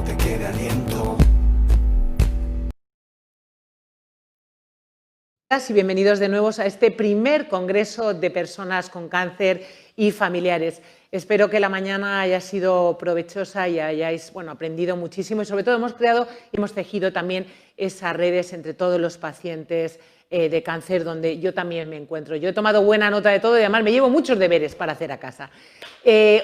te quede aliento. Y bienvenidos de nuevo a este primer congreso de personas con cáncer y familiares. Espero que la mañana haya sido provechosa y hayáis aprendido muchísimo y sobre todo hemos tejido también esas redes entre todos los pacientes de cáncer donde yo también me encuentro. Yo he tomado buena nota de todo y además me llevo muchos deberes para hacer a casa.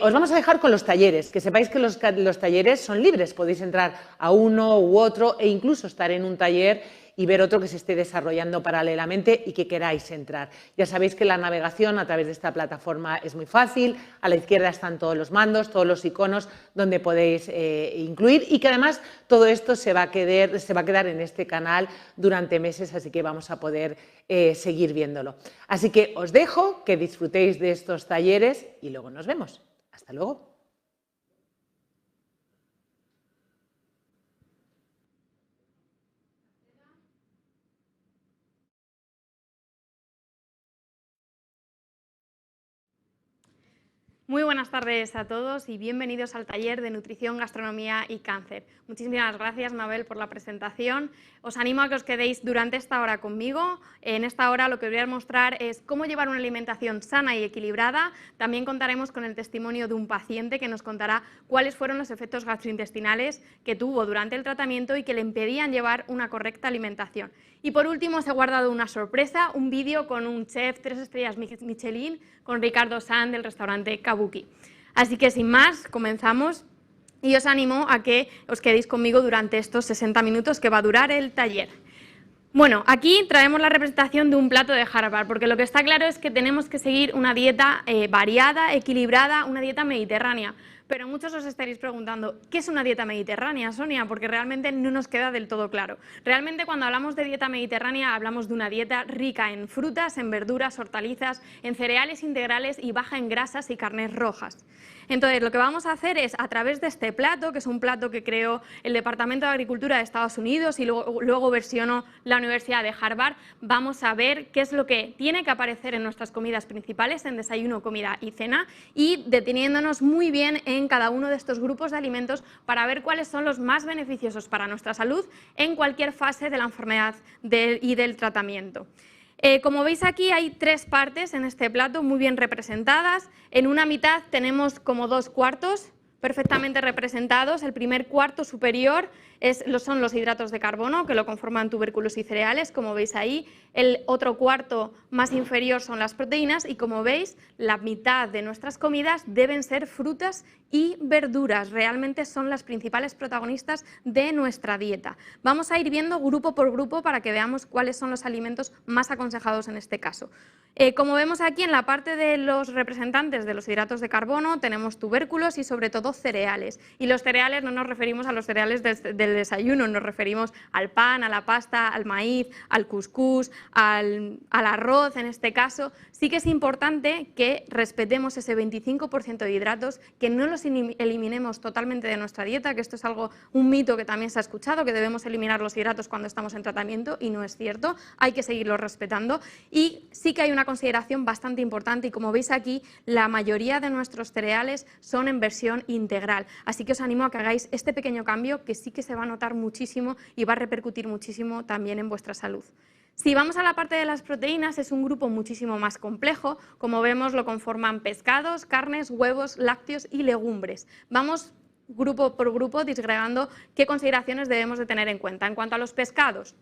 Os vamos a dejar con los talleres, que sepáis que los talleres son libres, podéis entrar a uno u otro e incluso estar en un taller y ver otro que se esté desarrollando paralelamente y que queráis entrar. Ya sabéis que la navegación a través de esta plataforma es muy fácil, a la izquierda están todos los mandos, todos los iconos donde podéis incluir y que además todo esto se va a quedar en este canal durante meses, así que vamos a poder seguir viéndolo. Así que os dejo que disfrutéis de estos talleres y luego nos vemos. Hasta luego. Muy buenas tardes a todos y bienvenidos al taller de Nutrición, Gastronomía y Cáncer. Muchísimas gracias, Mabel, por la presentación. Os animo a que os quedéis durante esta hora conmigo. En esta hora lo que os voy a mostrar es cómo llevar una alimentación sana y equilibrada. También contaremos con el testimonio de un paciente que nos contará cuáles fueron los efectos gastrointestinales que tuvo durante el tratamiento y que le impedían llevar una correcta alimentación. Y por último os he guardado una sorpresa, un vídeo con un chef 3 estrellas Michelin, con Ricardo Sanz del restaurante Kabuki. Así que sin más, comenzamos y os animo a que os quedéis conmigo durante estos 60 minutos que va a durar el taller. Bueno, aquí traemos la representación de un plato de Harvard, porque lo que está claro es que tenemos que seguir una dieta variada, equilibrada, una dieta mediterránea. Pero muchos os estaréis preguntando, ¿qué es una dieta mediterránea, Sonia? Porque realmente no nos queda del todo claro. Realmente cuando hablamos de dieta mediterránea hablamos de una dieta rica en frutas, en verduras, hortalizas, en cereales integrales y baja en grasas y carnes rojas. Entonces, lo que vamos a hacer es, a través de este plato, que es un plato que creó el Departamento de Agricultura de Estados Unidos y luego versionó la Universidad de Harvard, vamos a ver qué es lo que tiene que aparecer en nuestras comidas principales, en desayuno, comida y cena, y deteniéndonos muy bien en cada uno de estos grupos de alimentos para ver cuáles son los más beneficiosos para nuestra salud en cualquier fase de la enfermedad y del tratamiento. Como veis aquí hay 3 partes en este plato muy bien representadas. En una mitad tenemos como 2 cuartos perfectamente representados. El primer cuarto superior son los hidratos de carbono, que lo conforman tubérculos y cereales, como veis ahí. El otro cuarto más inferior son las proteínas y, como veis, la mitad de nuestras comidas deben ser frutas y verduras. Realmente son las principales protagonistas de nuestra dieta. Vamos a ir viendo grupo por grupo para que veamos cuáles son los alimentos más aconsejados en este caso. Como vemos aquí en la parte de los representantes de los hidratos de carbono tenemos tubérculos y sobre todo cereales. Y los cereales no nos referimos a los cereales del desayuno, nos referimos al pan, a la pasta, al maíz, al cuscús, al arroz en este caso. Sí que es importante que respetemos ese 25% de hidratos, que no los eliminemos totalmente de nuestra dieta, que esto es un mito que también se ha escuchado, que debemos eliminar los hidratos cuando estamos en tratamiento y no es cierto, hay que seguirlos respetando. Y sí que hay una consideración bastante importante y como veis aquí la mayoría de nuestros cereales son en versión integral, así que os animo a que hagáis este pequeño cambio que sí que se va a notar muchísimo y va a repercutir muchísimo también en vuestra salud. Si vamos a la parte de las proteínas es un grupo muchísimo más complejo, como vemos lo conforman pescados, carnes, huevos, lácteos y legumbres. Vamos grupo por grupo disgregando qué consideraciones debemos de tener en cuenta. En cuanto a los pescados,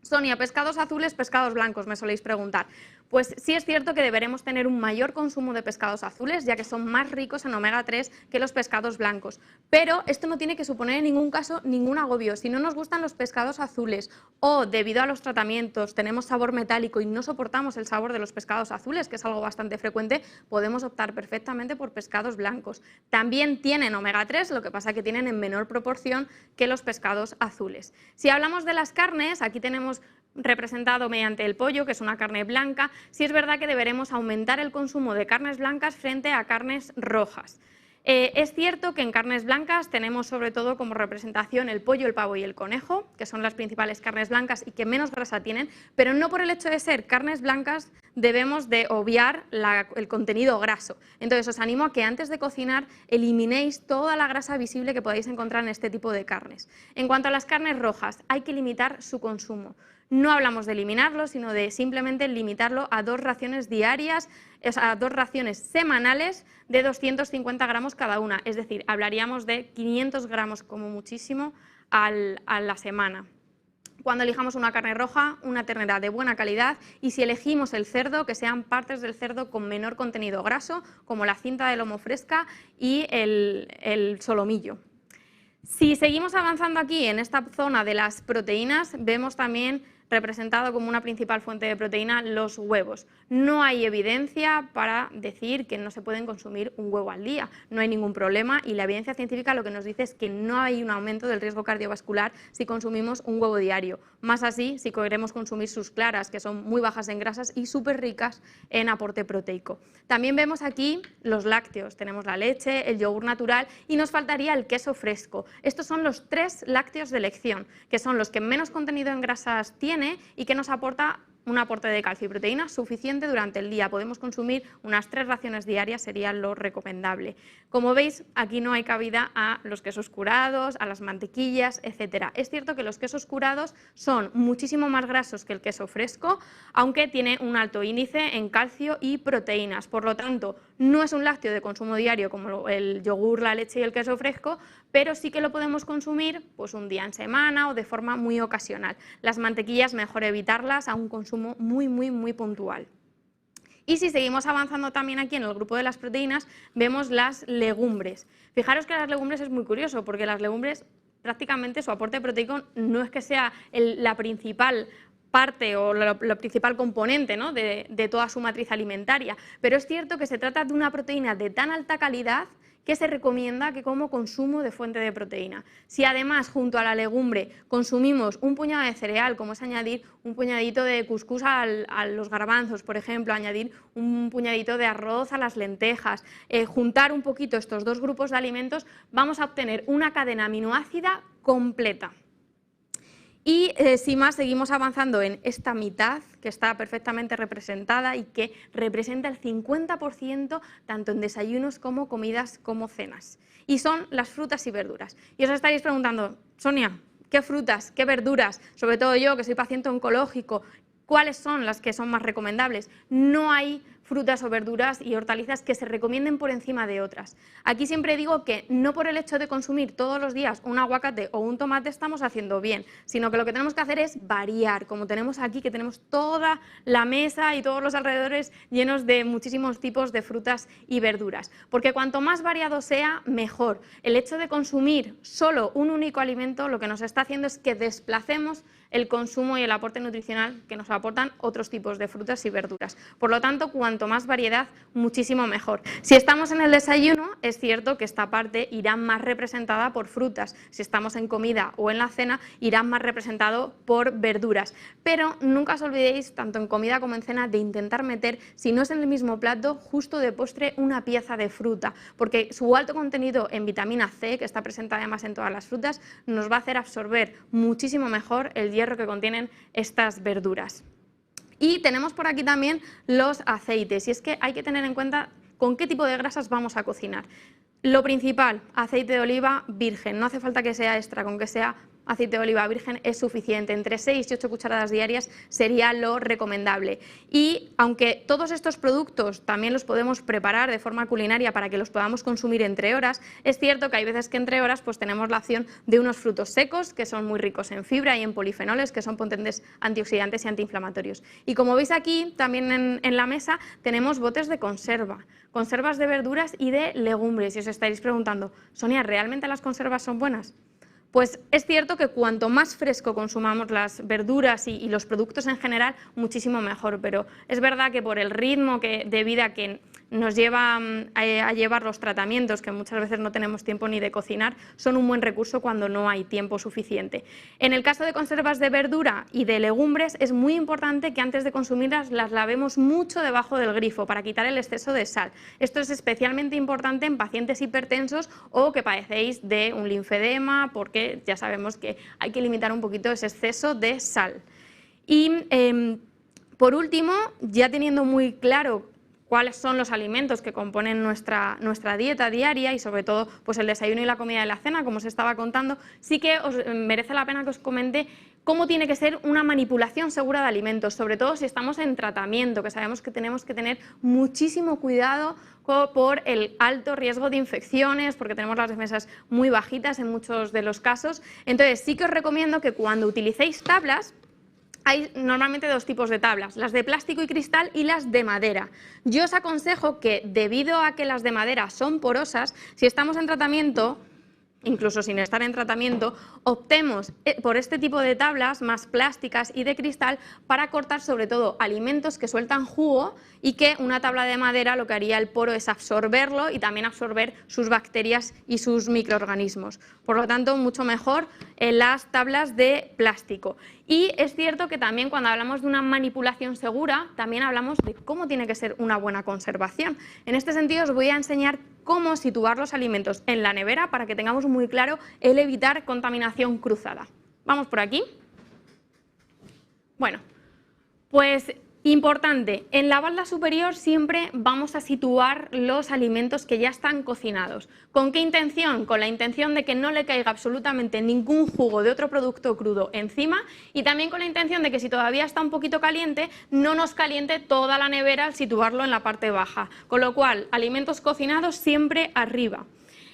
Sonia, ¿pescados azules, pescados blancos? Me soléis preguntar. Pues sí es cierto que deberemos tener un mayor consumo de pescados azules, ya que son más ricos en omega 3 que los pescados blancos. Pero esto no tiene que suponer en ningún caso ningún agobio. Si no nos gustan los pescados azules o debido a los tratamientos tenemos sabor metálico y no soportamos el sabor de los pescados azules, que es algo bastante frecuente, podemos optar perfectamente por pescados blancos. También tienen omega 3, lo que pasa que tienen en menor proporción que los pescados azules. Si hablamos de las carnes, aquí tenemos representado mediante el pollo, que es una carne blanca. Sí es verdad que deberemos aumentar el consumo de carnes blancas frente a carnes rojas. Es cierto que en carnes blancas tenemos sobre todo como representación el pollo, el pavo y el conejo, que son las principales carnes blancas y que menos grasa tienen, pero no por el hecho de ser carnes blancas debemos de obviar el contenido graso. Entonces os animo a que antes de cocinar eliminéis toda la grasa visible que podáis encontrar en este tipo de carnes. En cuanto a las carnes rojas, hay que limitar su consumo. No hablamos de eliminarlo, sino de simplemente limitarlo a 2 raciones diarias, a 2 raciones semanales de 250 gramos cada una. Es decir, hablaríamos de 500 gramos como muchísimo a la semana. Cuando elijamos una carne roja, una ternera de buena calidad, y si elegimos el cerdo, que sean partes del cerdo con menor contenido graso, como la cinta de lomo fresca y el solomillo. Si seguimos avanzando aquí en esta zona de las proteínas, vemos también representado como una principal fuente de proteína los huevos. No hay evidencia para decir que no se pueden consumir un huevo al día, no hay ningún problema, y la evidencia científica lo que nos dice es que no hay un aumento del riesgo cardiovascular si consumimos un huevo diario. Más así si queremos consumir sus claras, que son muy bajas en grasas y súper ricas en aporte proteico. También vemos aquí los lácteos, tenemos la leche, el yogur natural y nos faltaría el queso fresco. Estos son los 3 lácteos de elección, que son los que menos contenido en grasas tienen y que nos aporta un aporte de calcio y proteína suficiente durante el día. Podemos consumir unas 3 raciones diarias, sería lo recomendable. Como veis, aquí no hay cabida a los quesos curados, a las mantequillas, etcétera. Es cierto que los quesos curados son muchísimo más grasos que el queso fresco, aunque tiene un alto índice en calcio y proteínas. Por lo tanto, no es un lácteo de consumo diario como el yogur, la leche y el queso fresco, pero sí que lo podemos consumir pues un día en semana o de forma muy ocasional. Las mantequillas mejor evitarlas a un consumo muy puntual. Y si seguimos avanzando también aquí en el grupo de las proteínas, vemos las legumbres. Fijaros que las legumbres es muy curioso, porque las legumbres prácticamente su aporte proteico no es que sea la principal parte o la principal componente, ¿no?, de toda su matriz alimentaria, pero es cierto que se trata de una proteína de tan alta calidad que se recomienda que como consumo de fuente de proteína. Si además junto a la legumbre consumimos un puñado de cereal, como es añadir un puñadito de cuscús a los garbanzos, por ejemplo, añadir un puñadito de arroz a las lentejas, juntar un poquito estos 2 grupos de alimentos, vamos a obtener una cadena aminoácida completa. Y sin más, seguimos avanzando en esta mitad que está perfectamente representada y que representa el 50% tanto en desayunos como comidas como cenas. Y son las frutas y verduras. Y os estaréis preguntando, Sonia, ¿qué frutas, qué verduras? Sobre todo yo, que soy paciente oncológico, ¿cuáles son las que son más recomendables? No hay frutas o verduras y hortalizas que se recomienden por encima de otras. Aquí siempre digo que no por el hecho de consumir todos los días un aguacate o un tomate estamos haciendo bien, sino que lo que tenemos que hacer es variar, como tenemos aquí, que tenemos toda la mesa y todos los alrededores llenos de muchísimos tipos de frutas y verduras, porque cuanto más variado sea, mejor. El hecho de consumir solo un único alimento lo que nos está haciendo es que desplacemos el consumo y el aporte nutricional que nos aportan otros tipos de frutas y verduras. Por lo tanto, cuanto más variedad, muchísimo mejor. Si estamos en el desayuno, es cierto que esta parte irá más representada por frutas. Si estamos en comida o en la cena, irá más representado por verduras. Pero nunca os olvidéis, tanto en comida como en cena, de intentar meter, si no es en el mismo plato, justo de postre una pieza de fruta, porque su alto contenido en vitamina C, que está presente además en todas las frutas, nos va a hacer absorber muchísimo mejor el hierro que contienen estas verduras. Y tenemos por aquí también los aceites, y es que hay que tener en cuenta con qué tipo de grasas vamos a cocinar. Lo principal, aceite de oliva virgen, no hace falta que sea extra, con que sea aceite de oliva virgen es suficiente, entre 6 y 8 cucharadas diarias sería lo recomendable. Y aunque todos estos productos también los podemos preparar de forma culinaria para que los podamos consumir entre horas, es cierto que hay veces que entre horas pues tenemos la opción de unos frutos secos que son muy ricos en fibra y en polifenoles, que son potentes antioxidantes y antiinflamatorios. Y como veis aquí también en la mesa tenemos botes de conservas de verduras y de legumbres, y os estaréis preguntando, Sonia, ¿realmente las conservas son buenas? Pues es cierto que cuanto más fresco consumamos las verduras y los productos en general, muchísimo mejor, pero es verdad que por el ritmo de vida que nos lleva a llevar los tratamientos, que muchas veces no tenemos tiempo ni de cocinar, son un buen recurso cuando no hay tiempo suficiente. En el caso de conservas de verdura y de legumbres, es muy importante que antes de consumirlas las lavemos mucho debajo del grifo para quitar el exceso de sal. Esto es especialmente importante en pacientes hipertensos o que padecéis de un linfedema, porque ya sabemos que hay que limitar un poquito ese exceso de sal. Y Por último, ya teniendo muy claro cuáles son los alimentos que componen nuestra dieta diaria y sobre todo pues el desayuno y la comida y la cena, como os estaba contando, sí que merece la pena que os comente cómo tiene que ser una manipulación segura de alimentos, sobre todo si estamos en tratamiento, que sabemos que tenemos que tener muchísimo cuidado por el alto riesgo de infecciones, porque tenemos las defensas muy bajitas en muchos de los casos. Entonces sí que os recomiendo que cuando utilicéis tablas, hay normalmente dos tipos de tablas, las de plástico y cristal y las de madera. Yo os aconsejo que, debido a que las de madera son porosas, si estamos en tratamiento, incluso sin estar en tratamiento, optemos por este tipo de tablas más plásticas y de cristal para cortar sobre todo alimentos que sueltan jugo, y que una tabla de madera lo que haría el poro es absorberlo y también absorber sus bacterias y sus microorganismos. Por lo tanto, mucho mejor las tablas de plástico. Y es cierto que también cuando hablamos de una manipulación segura, también hablamos de cómo tiene que ser una buena conservación. En este sentido os voy a enseñar cómo situar los alimentos en la nevera para que tengamos muy claro el evitar contaminación cruzada. Vamos por aquí. Bueno, pues importante, en la balda superior siempre vamos a situar los alimentos que ya están cocinados. ¿Con qué intención? Con la intención de que no le caiga absolutamente ningún jugo de otro producto crudo encima, y también con la intención de que si todavía está un poquito caliente, no nos caliente toda la nevera al situarlo en la parte baja. Con lo cual, alimentos cocinados siempre arriba.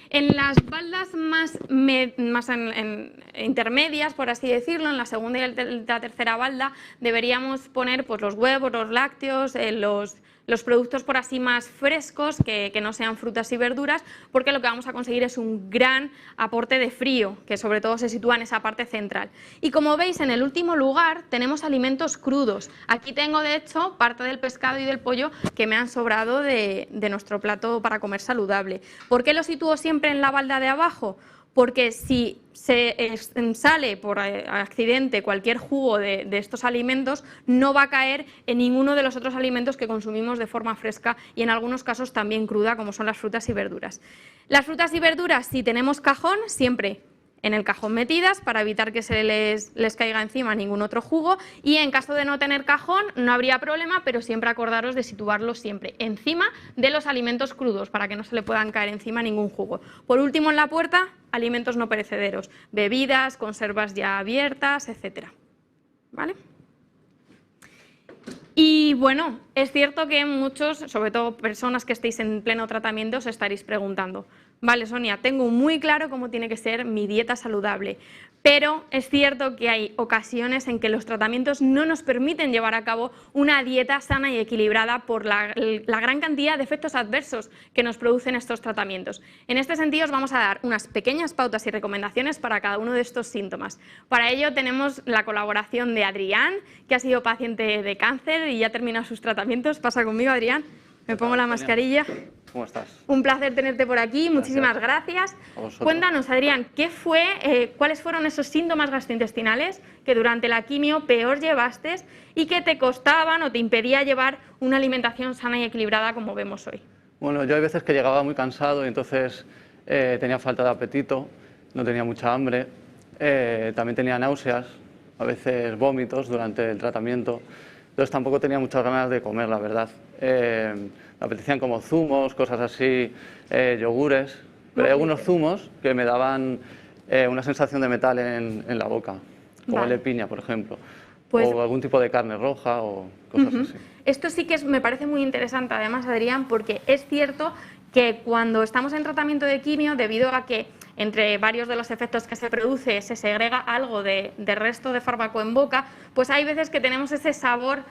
En las baldas más intermedias, por así decirlo, en la segunda y la tercera balda, deberíamos poner pues, los huevos, los lácteos, los productos por así más frescos, que no sean frutas y verduras, porque lo que vamos a conseguir es un gran aporte de frío, que sobre todo se sitúa en esa parte central. Y como veis, en el último lugar tenemos alimentos crudos. Aquí tengo, de hecho, parte del pescado y del pollo que me han sobrado de nuestro plato para comer saludable. ¿Por qué lo sitúo siempre en la balda de abajo? Porque si se sale por accidente cualquier jugo de estos alimentos, no va a caer en ninguno de los otros alimentos que consumimos de forma fresca y en algunos casos también cruda, como son las frutas y verduras. Las frutas y verduras, si tenemos cajón, siempre en el cajón metidas para evitar que se les caiga encima ningún otro jugo, y en caso de no tener cajón no habría problema, pero siempre acordaros de situarlos siempre encima de los alimentos crudos para que no se le puedan caer encima ningún jugo. Por último, en la puerta, alimentos no perecederos, bebidas, conservas ya abiertas, etcétera. ¿Vale? Y bueno, es cierto que muchos, sobre todo personas que estéis en pleno tratamiento, os estaréis preguntando: vale, Sonia, tengo muy claro cómo tiene que ser mi dieta saludable, pero es cierto que hay ocasiones en que los tratamientos no nos permiten llevar a cabo una dieta sana y equilibrada por la gran cantidad de efectos adversos que nos producen estos tratamientos. En este sentido, os vamos a dar unas pequeñas pautas y recomendaciones para cada uno de estos síntomas. Para ello tenemos la colaboración de Adrián, que ha sido paciente de cáncer y ya ha terminado sus tratamientos. Pasa conmigo, Adrián. Me pongo la mascarilla. ¿Cómo estás? Un placer tenerte por aquí, muchísimas gracias. Cuéntanos, Adrián, ¿cuáles fueron esos síntomas gastrointestinales que durante la quimio peor llevaste y que te costaban o te impedía llevar una alimentación sana y equilibrada como vemos hoy? Bueno, yo hay veces que llegaba muy cansado y entonces tenía falta de apetito, no tenía mucha hambre, también tenía náuseas, a veces vómitos durante el tratamiento, entonces tampoco tenía muchas ganas de comer, la verdad. Me apetecían como zumos, cosas así, yogures, pero hay algunos zumos que me daban una sensación de metal en la boca, como el de piña, por ejemplo, o algún tipo de carne roja o cosas así. Esto sí que me parece muy interesante, además, Adrián, porque es cierto que cuando estamos en tratamiento de quimio, debido a que entre varios de los efectos que se produce se segrega algo de resto de fármaco en boca, pues hay veces que tenemos ese sabor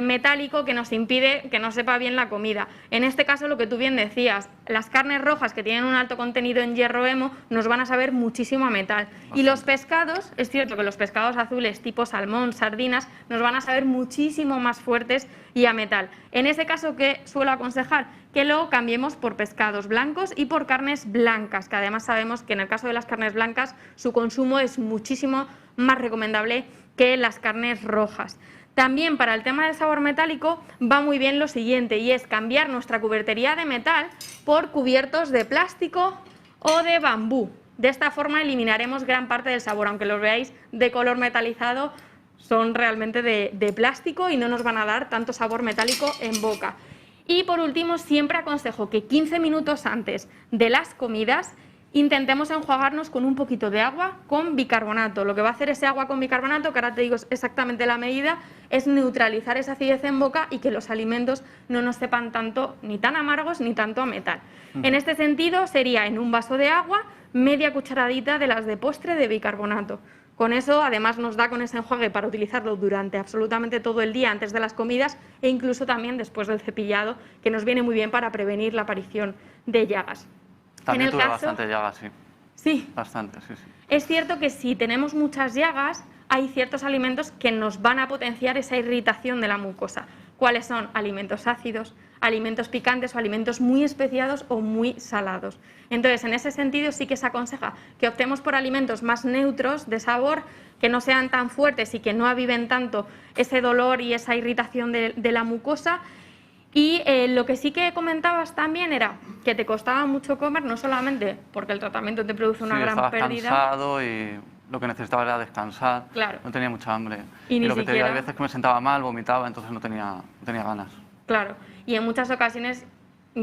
metálico que nos impide que nos sepa bien la comida. En este caso, lo que tú bien decías, las carnes rojas que tienen un alto contenido en hierro hemo nos van a saber muchísimo a metal. Y los pescados, es cierto que los pescados azules tipo salmón, sardinas, nos van a saber muchísimo más fuertes y a metal. En ese caso, ¿qué suelo aconsejar? Que lo cambiemos por pescados blancos y por carnes blancas, que además sabemos que en el caso de las carnes blancas su consumo es muchísimo más recomendable que las carnes rojas. También para el tema del sabor metálico va muy bien lo siguiente, y es cambiar nuestra cubertería de metal por cubiertos de plástico o de bambú. De esta forma eliminaremos gran parte del sabor, aunque los veáis de color metalizado, son realmente de plástico y no nos van a dar tanto sabor metálico en boca. Y por último, siempre aconsejo que 15 minutos antes de las comidas intentemos enjuagarnos con un poquito de agua con bicarbonato. Lo que va a hacer ese agua con bicarbonato, que ahora te digo exactamente la medida, es neutralizar esa acidez en boca y que los alimentos no nos sepan tanto, ni tan amargos, ni tanto a metal. En este sentido, sería en un vaso de agua, media cucharadita de las de postre de bicarbonato. Con eso, además, nos da con ese enjuague para utilizarlo durante absolutamente todo el día antes de las comidas e incluso también después del cepillado, que nos viene muy bien para prevenir la aparición de llagas. También tuve bastante llagas, sí. Sí. Bastante, sí. Es cierto que si tenemos muchas llagas, hay ciertos alimentos que nos van a potenciar esa irritación de la mucosa. ¿Cuáles son? Alimentos ácidos, alimentos picantes o alimentos muy especiados o muy salados. Entonces, en ese sentido sí que se aconseja que optemos por alimentos más neutros de sabor, que no sean tan fuertes y que no aviven tanto ese dolor y esa irritación de la mucosa. Y lo que sí que comentabas también era que te costaba mucho comer, no solamente porque el tratamiento te produce una gran pérdida. Estaba cansado y lo que necesitaba era descansar. Claro. No tenía mucha hambre. Y lo que te digo, hay veces que me sentaba mal, vomitaba, entonces no tenía ganas. Claro. Y en muchas ocasiones,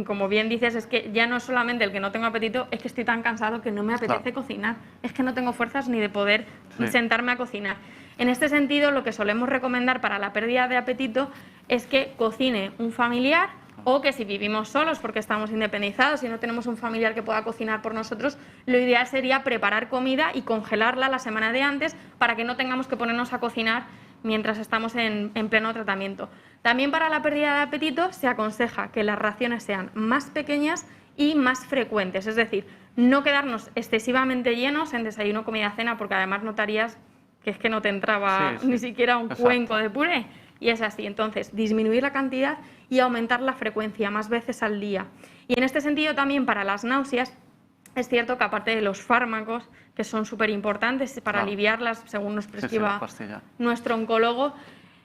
como bien dices, es que ya no es solamente el que no tengo apetito, es que estoy tan cansado que no me apetece cocinar. Es que no tengo fuerzas ni de poder sentarme a cocinar. En este sentido, lo que solemos recomendar para la pérdida de apetito es que cocine un familiar o que si vivimos solos porque estamos independizados y no tenemos un familiar que pueda cocinar por nosotros, lo ideal sería preparar comida y congelarla la semana de antes para que no tengamos que ponernos a cocinar mientras estamos en pleno tratamiento. También para la pérdida de apetito se aconseja que las raciones sean más pequeñas y más frecuentes, es decir, no quedarnos excesivamente llenos en desayuno, comida, cena, porque además notarías que es que no te entraba ni siquiera un cuenco de puré. Y es así, entonces, disminuir la cantidad y aumentar la frecuencia, más veces al día. Y en este sentido también para las náuseas, es cierto que aparte de los fármacos, que son súper importantes para aliviarlas, según nos prescriba nuestro oncólogo,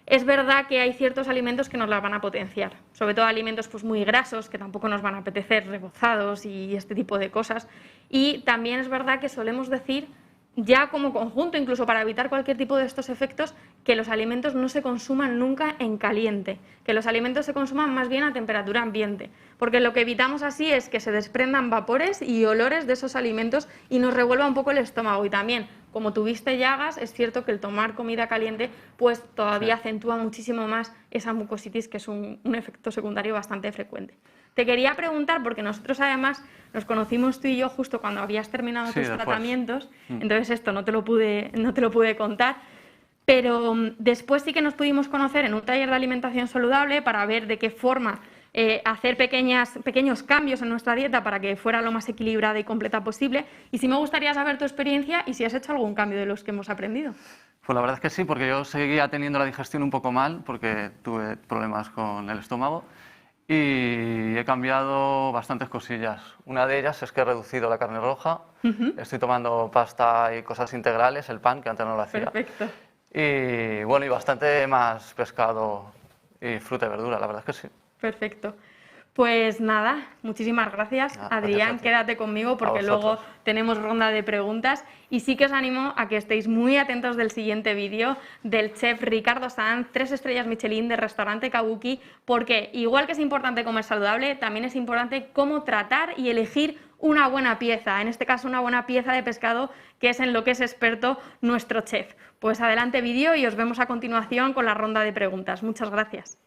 es verdad que hay ciertos alimentos que nos las van a potenciar, sobre todo alimentos pues muy grasos, que tampoco nos van a apetecer, rebozados y este tipo de cosas. Y también es verdad que solemos decir, ya como conjunto, incluso para evitar cualquier tipo de estos efectos, que los alimentos no se consuman nunca en caliente, que los alimentos se consuman más bien a temperatura ambiente, porque lo que evitamos así es que se desprendan vapores y olores de esos alimentos y nos revuelva un poco el estómago. Y también, como tuviste llagas, es cierto que el tomar comida caliente pues todavía acentúa muchísimo más esa mucositis, que es un efecto secundario bastante frecuente. Te quería preguntar, porque nosotros además nos conocimos tú y yo justo cuando habías terminado tus tratamientos, entonces esto no te lo pude contar, pero después sí que nos pudimos conocer en un taller de alimentación saludable para ver de qué forma hacer pequeños cambios en nuestra dieta para que fuera lo más equilibrada y completa posible. Y sí me gustaría saber tu experiencia y si has hecho algún cambio de los que hemos aprendido. Pues la verdad es que sí, porque yo seguía teniendo la digestión un poco mal, porque tuve problemas con el estómago. Y he cambiado bastantes cosillas. Una de ellas es que he reducido la carne roja. Estoy tomando pasta y cosas integrales, el pan, que antes no lo hacía. Perfecto. Y bueno, y bastante más pescado y fruta y verdura, la verdad es que sí. Perfecto. Pues nada, muchísimas gracias. Adrián, quédate conmigo porque luego tenemos ronda de preguntas y sí que os animo a que estéis muy atentos del siguiente vídeo del chef Ricardo Sanz, 3 estrellas Michelin de restaurante Kabuki, porque igual que es importante comer saludable, también es importante cómo tratar y elegir una buena pieza, en este caso una buena pieza de pescado, que es en lo que es experto nuestro chef. Pues adelante vídeo y os vemos a continuación con la ronda de preguntas. Muchas gracias.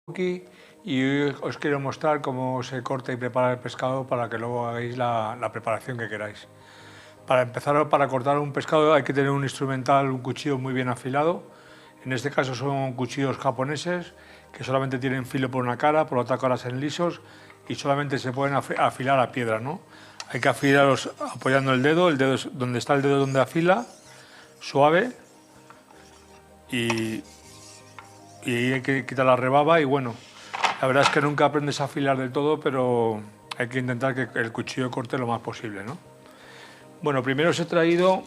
Aquí y hoy os quiero mostrar cómo se corta y prepara el pescado para que luego hagáis la preparación que queráis. Para empezar, para cortar un pescado hay que tener un instrumental, un cuchillo muy bien afilado. En este caso son cuchillos japoneses que solamente tienen filo por una cara, por la otra cara son lisos y solamente se pueden afilar a piedra, ¿no? Hay que afilarlos apoyando el dedo es donde está el dedo donde afila, suave, y hay que quitar la rebaba y bueno, la verdad es que nunca aprendes a afilar del todo, pero hay que intentar que el cuchillo corte lo más posible, ¿no? Bueno, primero os he traído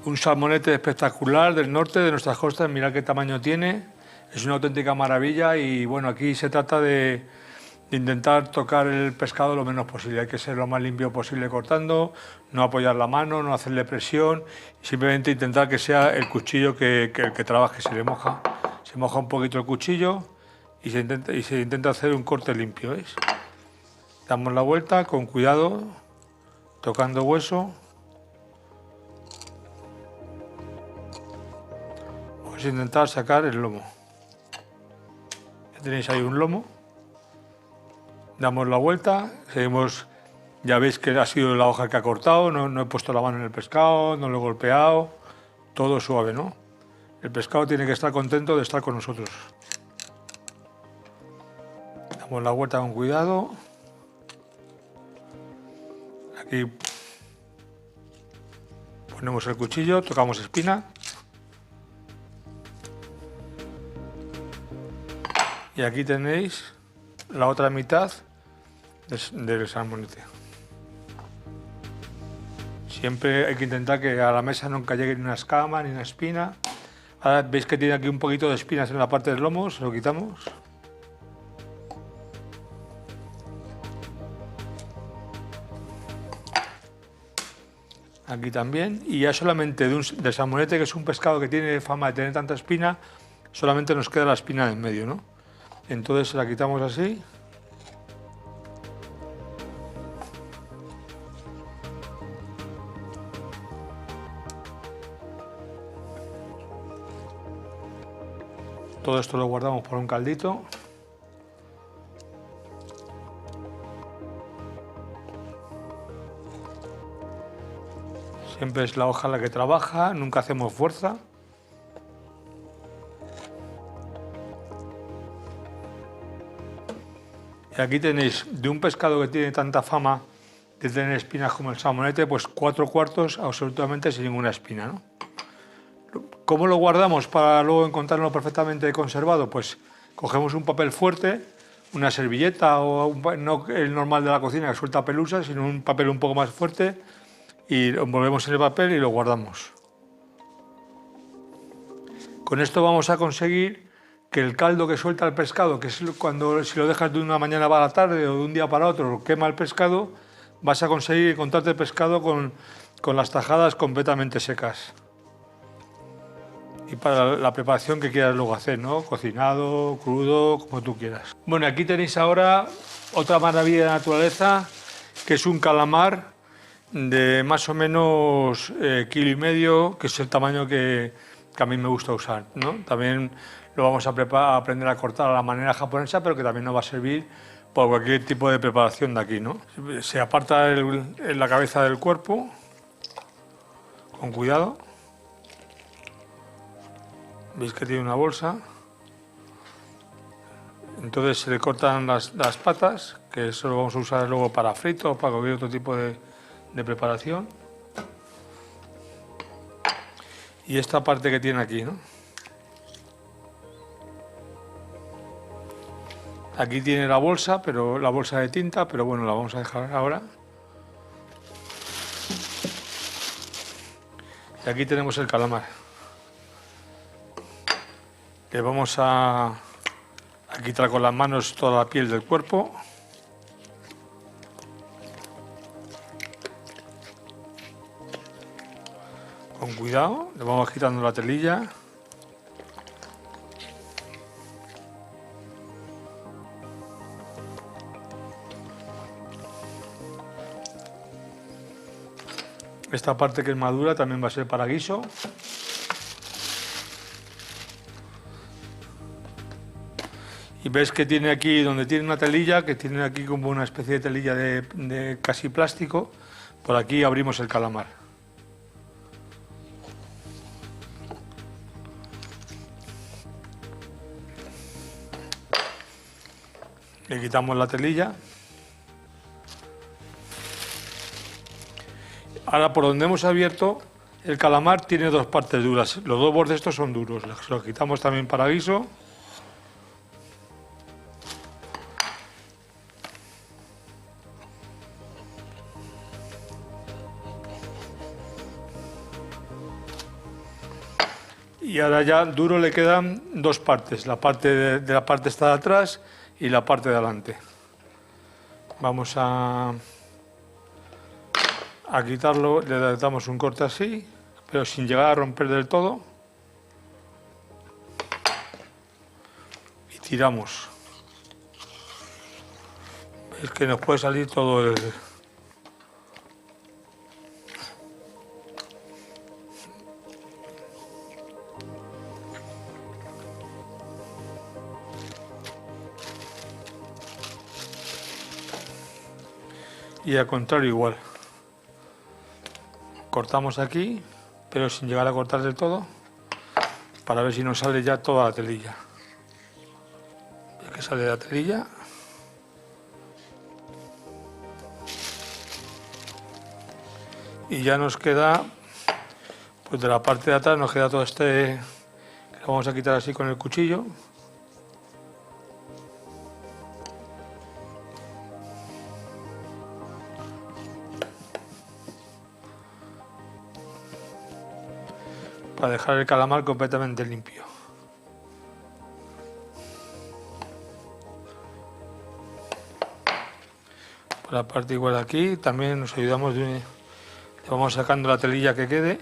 un salmonete espectacular del norte de nuestras costas, mirad qué tamaño tiene, es una auténtica maravilla y bueno, aquí se trata de intentar tocar el pescado lo menos posible, hay que ser lo más limpio posible cortando, no apoyar la mano, no hacerle presión, simplemente intentar que sea el cuchillo que trabaje, se moja un poquito el cuchillo y se intenta hacer un corte limpio, ¿veis? Damos la vuelta con cuidado, tocando hueso. Vamos a intentar sacar el lomo. Ya tenéis ahí un lomo. Damos la vuelta, seguimos, ya veis que ha sido la hoja que ha cortado, no he puesto la mano en el pescado, no lo he golpeado, todo suave, ¿no? El pescado tiene que estar contento de estar con nosotros. Damos la vuelta con cuidado. Aquí ponemos el cuchillo, tocamos espina. Y aquí tenéis la otra mitad del salmonete. Siempre hay que intentar que a la mesa nunca llegue ni una escama ni una espina. Ahora veis que tiene aquí un poquito de espinas en la parte del lomo, se lo quitamos. Aquí también, y ya solamente del salmonete, que es un pescado que tiene fama de tener tanta espina, solamente nos queda la espina en medio, ¿no? Entonces se la quitamos así. Todo esto lo guardamos por un caldito. Siempre es la hoja la que trabaja, nunca hacemos fuerza. Y aquí tenéis, de un pescado que tiene tanta fama de tener espinas como el salmonete, pues 4 cuartos absolutamente sin ninguna espina, ¿no? ¿Cómo lo guardamos para luego encontrarlo perfectamente conservado? Pues cogemos un papel fuerte, una servilleta o no el normal de la cocina que suelta pelusas, sino un papel un poco más fuerte y lo envolvemos en el papel y lo guardamos. Con esto vamos a conseguir que el caldo que suelta el pescado, que es cuando si lo dejas de una mañana para la tarde o de un día para otro, quema el pescado, vas a conseguir encontrarte el pescado con las tajadas completamente secas. Y para la preparación que quieras luego hacer, ¿no? Cocinado, crudo, como tú quieras. Bueno, aquí tenéis ahora otra maravilla de la naturaleza, que es un calamar de más o menos 1,5 kilos, que es el tamaño que a mí me gusta usar, ¿no? También lo vamos a aprender a cortar a la manera japonesa, pero que también nos va a servir para cualquier tipo de preparación de aquí, ¿no? Se aparta la cabeza del cuerpo, con cuidado. Veis que tiene una bolsa. Entonces se le cortan las patas, que eso lo vamos a usar luego para frito o para cualquier otro tipo de preparación. Y esta parte que tiene aquí, ¿no? Aquí tiene la bolsa, pero la bolsa de tinta, pero bueno, la vamos a dejar ahora. Y aquí tenemos el calamar. Le vamos a quitar con las manos toda la piel del cuerpo. Con cuidado, le vamos quitando la telilla. Esta parte que es madura también va a ser para guiso. Y ves que tiene aquí, donde tiene una telilla, que tiene aquí como una especie de telilla de casi plástico, por aquí abrimos el calamar. Le quitamos la telilla. Ahora, por donde hemos abierto, el calamar tiene dos partes duras. Los dos bordes estos son duros. Los quitamos también para guiso. Y ahora ya duro le quedan dos partes. La parte de la parte está de atrás y la parte de adelante. Vamos a quitarlo, le damos un corte así, pero sin llegar a romper del todo. Y tiramos. Es que nos puede salir todo el... Y al contrario igual. Cortamos aquí, pero sin llegar a cortar del todo, para ver si nos sale ya toda la telilla. Ya que sale la telilla. Y ya nos queda, pues de la parte de atrás nos queda todo este, que lo vamos a quitar así con el cuchillo. Para dejar el calamar completamente limpio. Por la parte igual aquí, también nos ayudamos le vamos sacando la telilla que quede.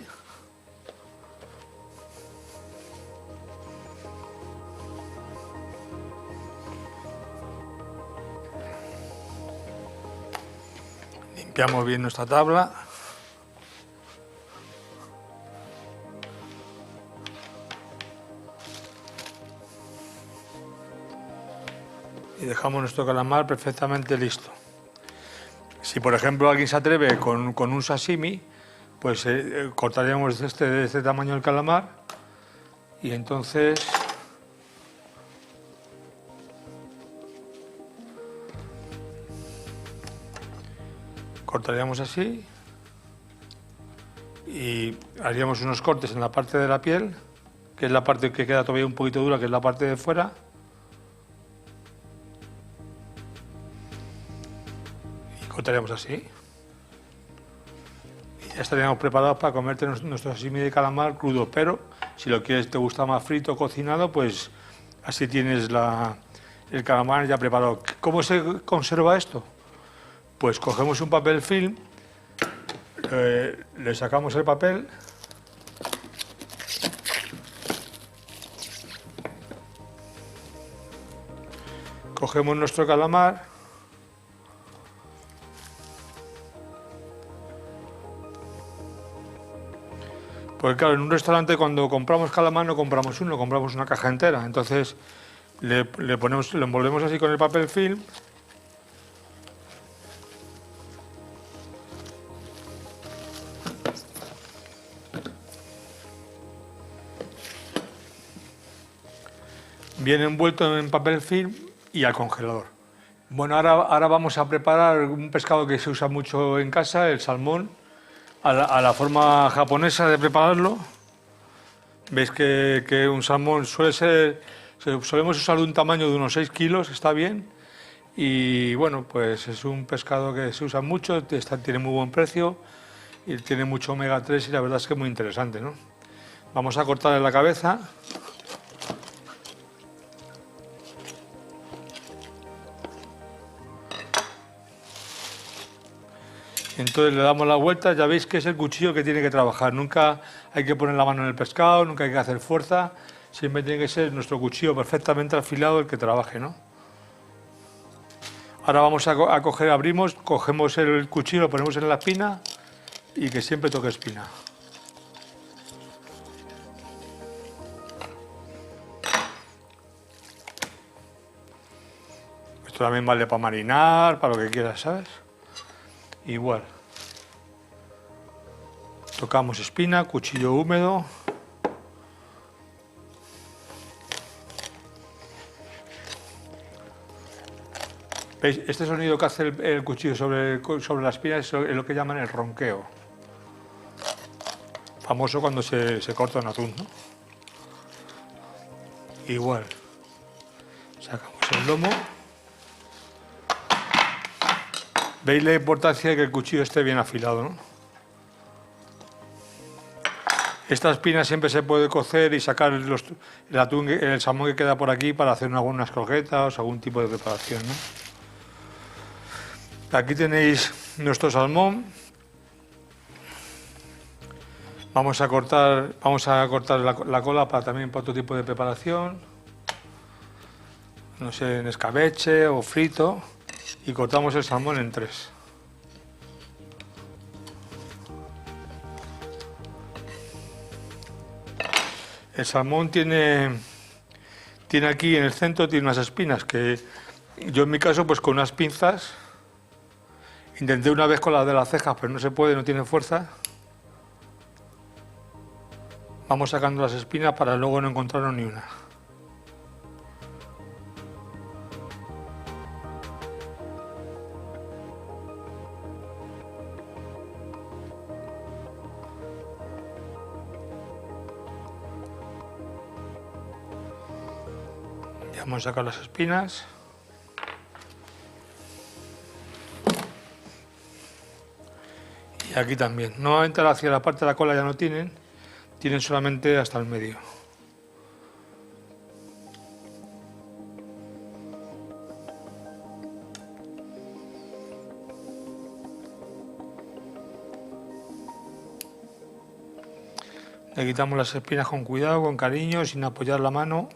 Limpiamos bien nuestra tabla. Y dejamos nuestro calamar perfectamente listo. Si por ejemplo alguien se atreve con un sashimi, pues cortaríamos de este tamaño el calamar y entonces cortaríamos así y haríamos unos cortes en la parte de la piel, que es la parte que queda todavía un poquito dura, que es la parte de fuera. Cortaríamos así y ya estaríamos preparados para comerte nuestro sashimi de calamar crudo, pero si lo quieres, te gusta más frito o cocinado, pues así tienes el calamar ya preparado. ¿Cómo se conserva esto? Pues cogemos un papel film, le sacamos el papel, cogemos nuestro calamar, porque claro, en un restaurante cuando compramos calamar no compramos uno, compramos una caja entera. Entonces lo envolvemos así con el papel film. Viene envuelto en papel film y al congelador. Bueno, ahora vamos a preparar un pescado que se usa mucho en casa, el salmón. A la forma japonesa de prepararlo. Veis que un salmón solemos usar de un tamaño de unos 6 kilos, está bien. Y bueno, pues es un pescado que se usa mucho, tiene muy buen precio y tiene mucho omega 3 y la verdad es que es muy interesante, ¿no? Vamos a cortarle la cabeza. Entonces le damos la vuelta, ya veis que es el cuchillo que tiene que trabajar. Nunca hay que poner la mano en el pescado, nunca hay que hacer fuerza. Siempre tiene que ser nuestro cuchillo perfectamente afilado el que trabaje, ¿no? Ahora vamos a coger, cogemos el cuchillo, lo ponemos en la espina y que siempre toque espina. Esto también vale para marinar, para lo que quieras, ¿sabes? Igual. Tocamos espina, cuchillo húmedo. ¿Veis? Este sonido que hace el cuchillo sobre la espina es lo que llaman el ronqueo. Famoso cuando se corta un atún, ¿no? Igual. Sacamos el lomo. ¿Veis la importancia de que el cuchillo esté bien afilado, ¿no? Esta espina siempre se puede cocer y sacar el atún, el salmón que queda por aquí para hacer algunas croquetas o algún tipo de preparación, ¿no? Aquí tenéis nuestro salmón. Vamos a cortar la cola también para otro tipo de preparación. No sé, en escabeche o frito. Y cortamos el salmón en 3. El salmón tiene aquí en el centro tiene unas espinas que yo en mi caso pues con unas pinzas intenté una vez con las de las cejas, pero no se puede, no tiene fuerza. Vamos sacando las espinas para luego no encontrarnos ni una. Ya vamos a sacar las espinas. Y aquí también. Nuevamente hacia la parte de la cola ya no tienen solamente hasta el medio. Le quitamos las espinas con cuidado, con cariño, sin apoyar la mano,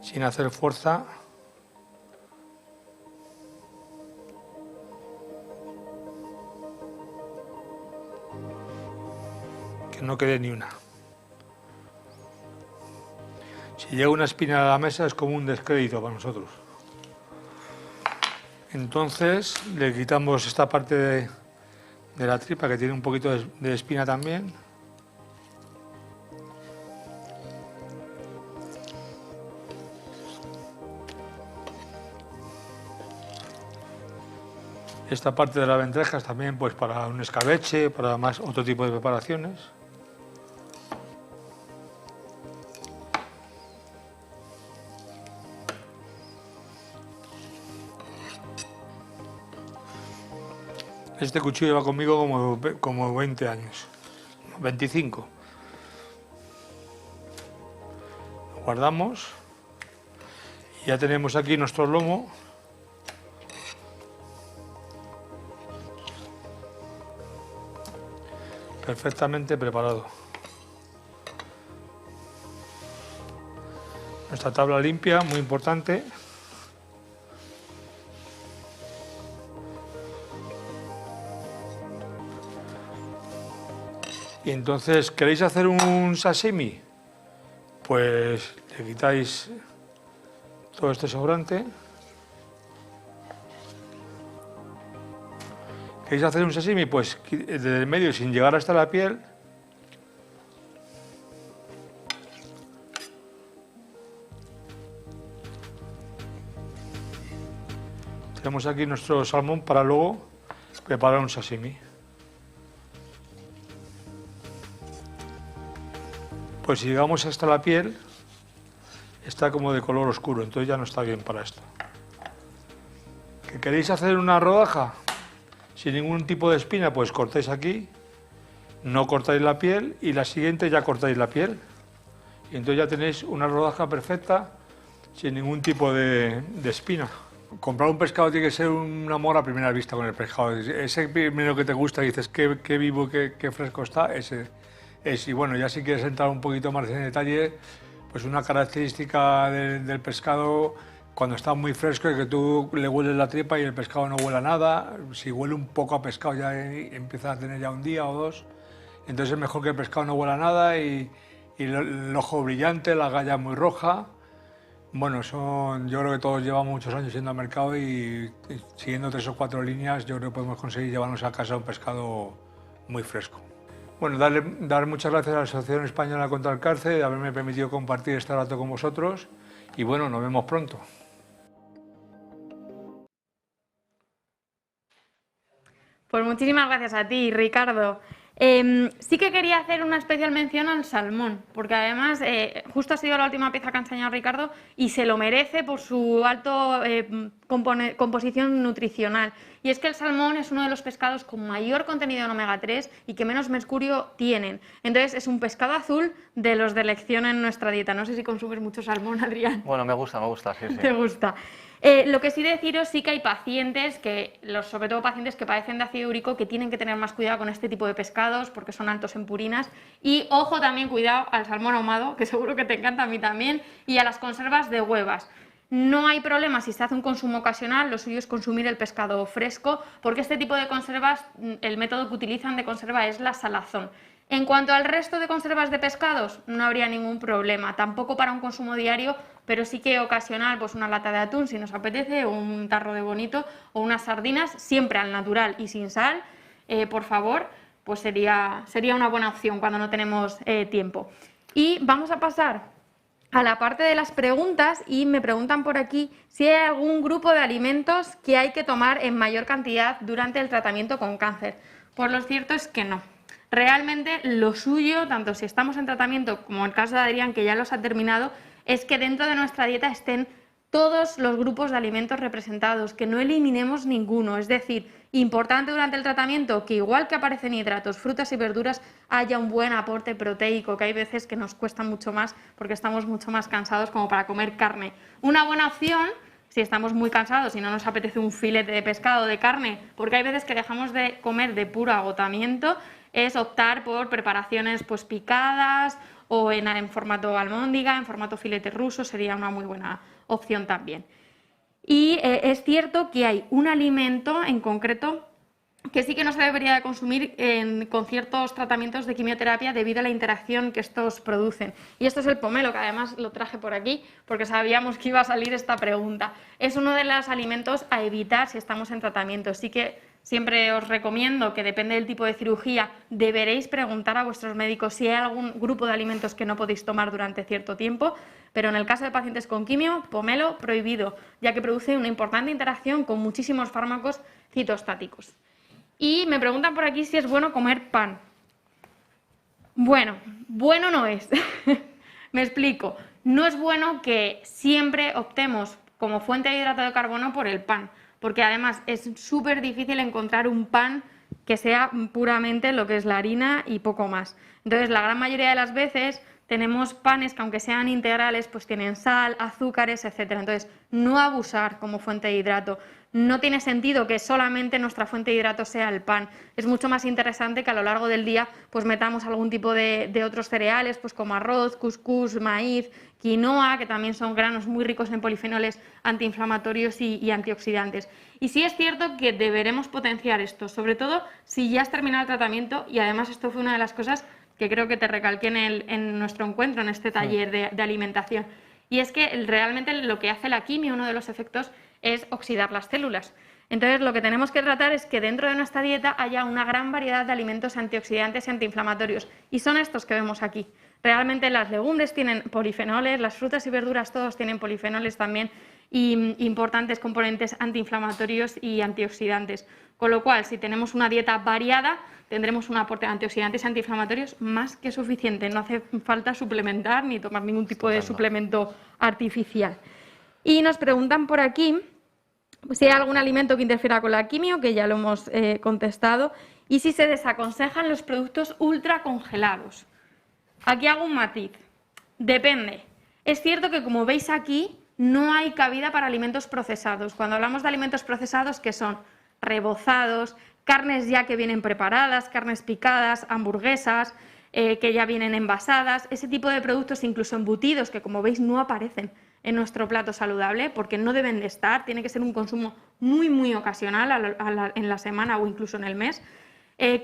sin hacer fuerza. Que no quede ni una. Si llega una espina a la mesa es como un descrédito para nosotros. Entonces le quitamos esta parte de la tripa que tiene un poquito de espina también. Esta parte de las ventrejas también pues para un escabeche, para más otro tipo de preparaciones. Este cuchillo lleva conmigo como 20 años, 25. Lo guardamos y ya tenemos aquí nuestro lomo. Perfectamente preparado. Nuestra tabla limpia, muy importante. Y entonces, ¿queréis hacer un sashimi? Pues le quitáis todo este sobrante. ¿Queréis hacer un sashimi? Pues desde el medio, sin llegar hasta la piel. Tenemos aquí nuestro salmón para luego preparar un sashimi. Pues si llegamos hasta la piel, está como de color oscuro, entonces ya no está bien para esto. ¿Que queréis hacer una rodaja sin ningún tipo de espina? Pues cortáis aquí, no cortáis la piel y la siguiente ya cortáis la piel. Y entonces ya tenéis una rodaja perfecta sin ningún tipo de espina. Comprar un pescado tiene que ser un amor a primera vista con el pescado. Ese primero que te gusta y dices qué vivo, qué fresco está, ese es. Y bueno, ya si quieres entrar un poquito más en detalle, pues una característica del pescado cuando está muy fresco es que tú le hueles la tripa y el pescado no huele a nada. Si huele un poco a pescado ya empieza a tener ya un día o dos. Entonces es mejor que el pescado no huela a nada y el ojo brillante, la galla muy roja. Bueno, yo creo que todos llevamos muchos años yendo al mercado y siguiendo 3 o 4 líneas, yo creo que podemos conseguir llevarnos a casa un pescado muy fresco. Bueno, dar muchas gracias a la Asociación Española contra el Cáncer de haberme permitido compartir este rato con vosotros y bueno, nos vemos pronto. Pues muchísimas gracias a ti, Ricardo. Sí que quería hacer una especial mención al salmón, porque además justo ha sido la última pieza que ha enseñado Ricardo y se lo merece por su alto composición nutricional. Y es que el salmón es uno de los pescados con mayor contenido en omega 3 y que menos mercurio tienen. Entonces es un pescado azul de los de elección en nuestra dieta. No sé si consumes mucho salmón, Adrián. Bueno, me gusta, sí, sí. ¿Te gusta? Lo que sí deciros, sí que hay pacientes, sobre todo pacientes que padecen de ácido úrico, que tienen que tener más cuidado con este tipo de pescados porque son altos en purinas. Y ojo también, cuidado al salmón ahumado, que seguro que te encanta, a mí también, y a las conservas de huevas. No hay problema si se hace un consumo ocasional, lo suyo es consumir el pescado fresco, porque este tipo de conservas, el método que utilizan de conserva es la salazón. En cuanto al resto de conservas de pescados, no habría ningún problema, tampoco para un consumo diario, pero sí que ocasional, pues una lata de atún si nos apetece, o un tarro de bonito, o unas sardinas, siempre al natural y sin sal, por favor, pues sería una buena opción cuando no tenemos tiempo. Y vamos a pasar a la parte de las preguntas y me preguntan por aquí si hay algún grupo de alimentos que hay que tomar en mayor cantidad durante el tratamiento con cáncer. Pues lo cierto es que no. Realmente lo suyo, tanto si estamos en tratamiento como en el caso de Adrián, que ya los ha terminado, es que dentro de nuestra dieta estén todos los grupos de alimentos representados, que no eliminemos ninguno. Es decir, importante durante el tratamiento que igual que aparecen hidratos, frutas y verduras, haya un buen aporte proteico, que hay veces que nos cuesta mucho más porque estamos mucho más cansados como para comer carne. Una buena opción, si estamos muy cansados y no nos apetece un filete de pescado o de carne, porque hay veces que dejamos de comer de puro agotamiento, es optar por preparaciones pues picadas o en formato almóndiga, en formato filete ruso, sería una muy buena opción también. Y es cierto que hay un alimento en concreto que sí que no se debería de consumir con ciertos tratamientos de quimioterapia debido a la interacción que estos producen. Y esto es el pomelo, que además lo traje por aquí porque sabíamos que iba a salir esta pregunta. Es uno de los alimentos a evitar si estamos en tratamiento. Sí que siempre os recomiendo que, depende del tipo de cirugía, deberéis preguntar a vuestros médicos si hay algún grupo de alimentos que no podéis tomar durante cierto tiempo, pero en el caso de pacientes con quimio, pomelo prohibido, ya que produce una importante interacción con muchísimos fármacos citostáticos. Y me preguntan por aquí si es bueno comer pan. Bueno no es. Me explico. No es bueno que siempre optemos como fuente de hidrato de carbono por el pan, porque además es súper difícil encontrar un pan que sea puramente lo que es la harina y poco más. Entonces, la gran mayoría de las veces tenemos panes que, aunque sean integrales, pues tienen sal, azúcares, etc. Entonces, no abusar como fuente de hidrato. No tiene sentido que solamente nuestra fuente de hidrato sea el pan. Es mucho más interesante que a lo largo del día pues metamos algún tipo de otros cereales, pues como arroz, cuscús, maíz, quinoa, que también son granos muy ricos en polifenoles antiinflamatorios y antioxidantes. Y sí es cierto que deberemos potenciar esto, sobre todo si ya has terminado el tratamiento, y además esto fue una de las cosas que creo que te recalqué en nuestro encuentro, en este taller de alimentación. Y es que realmente lo que hace la quimio, uno de los efectos, es oxidar las células. Entonces, lo que tenemos que tratar es que dentro de nuestra dieta haya una gran variedad de alimentos antioxidantes y antiinflamatorios. Y son estos que vemos aquí. Realmente las legumbres tienen polifenoles, las frutas y verduras todos tienen polifenoles también, y importantes componentes antiinflamatorios y antioxidantes. Con lo cual, si tenemos una dieta variada, tendremos un aporte de antioxidantes y antiinflamatorios más que suficiente. No hace falta suplementar ni tomar ningún tipo de suplemento artificial. Y nos preguntan por aquí si hay algún alimento que interfiera con la quimio, que ya lo hemos contestado, y si se desaconsejan los productos ultracongelados. Aquí hago un matiz. Depende. Es cierto que, como veis aquí, no hay cabida para alimentos procesados. Cuando hablamos de alimentos procesados, que son rebozados, carnes ya que vienen preparadas, carnes picadas, hamburguesas, que ya vienen envasadas, ese tipo de productos, incluso embutidos, que como veis no aparecen en nuestro plato saludable porque no deben de estar, tiene que ser un consumo muy ocasional en la semana o incluso en el mes,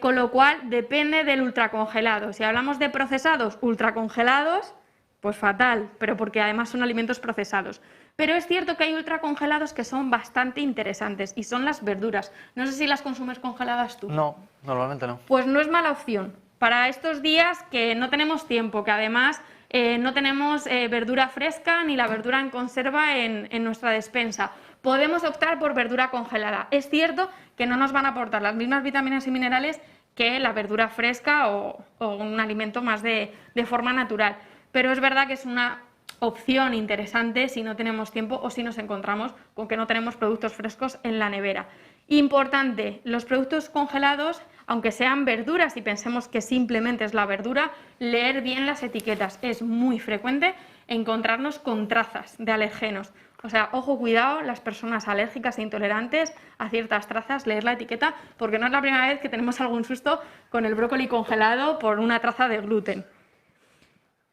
con lo cual depende del ultracongelado. Si hablamos de procesados ultracongelados, pues fatal, pero porque además son alimentos procesados. Pero es cierto que hay ultracongelados que son bastante interesantes y son las verduras. No sé si las consumes congeladas tú. No, normalmente no. Pues no es mala opción. Para estos días que no tenemos tiempo, que además no tenemos verdura fresca ni la verdura en conserva en nuestra despensa, podemos optar por verdura congelada. Es cierto que no nos van a aportar las mismas vitaminas y minerales que la verdura fresca o un alimento más de forma natural. Pero es verdad que es una opción interesante si no tenemos tiempo o si nos encontramos con que no tenemos productos frescos en la nevera. Importante, los productos congelados, aunque sean verduras y pensemos que simplemente es la verdura, leer bien las etiquetas. Es muy frecuente encontrarnos con trazas de alergenos. O sea, ojo, cuidado, las personas alérgicas e intolerantes a ciertas trazas, leer la etiqueta, porque no es la primera vez que tenemos algún susto con el brócoli congelado por una traza de gluten.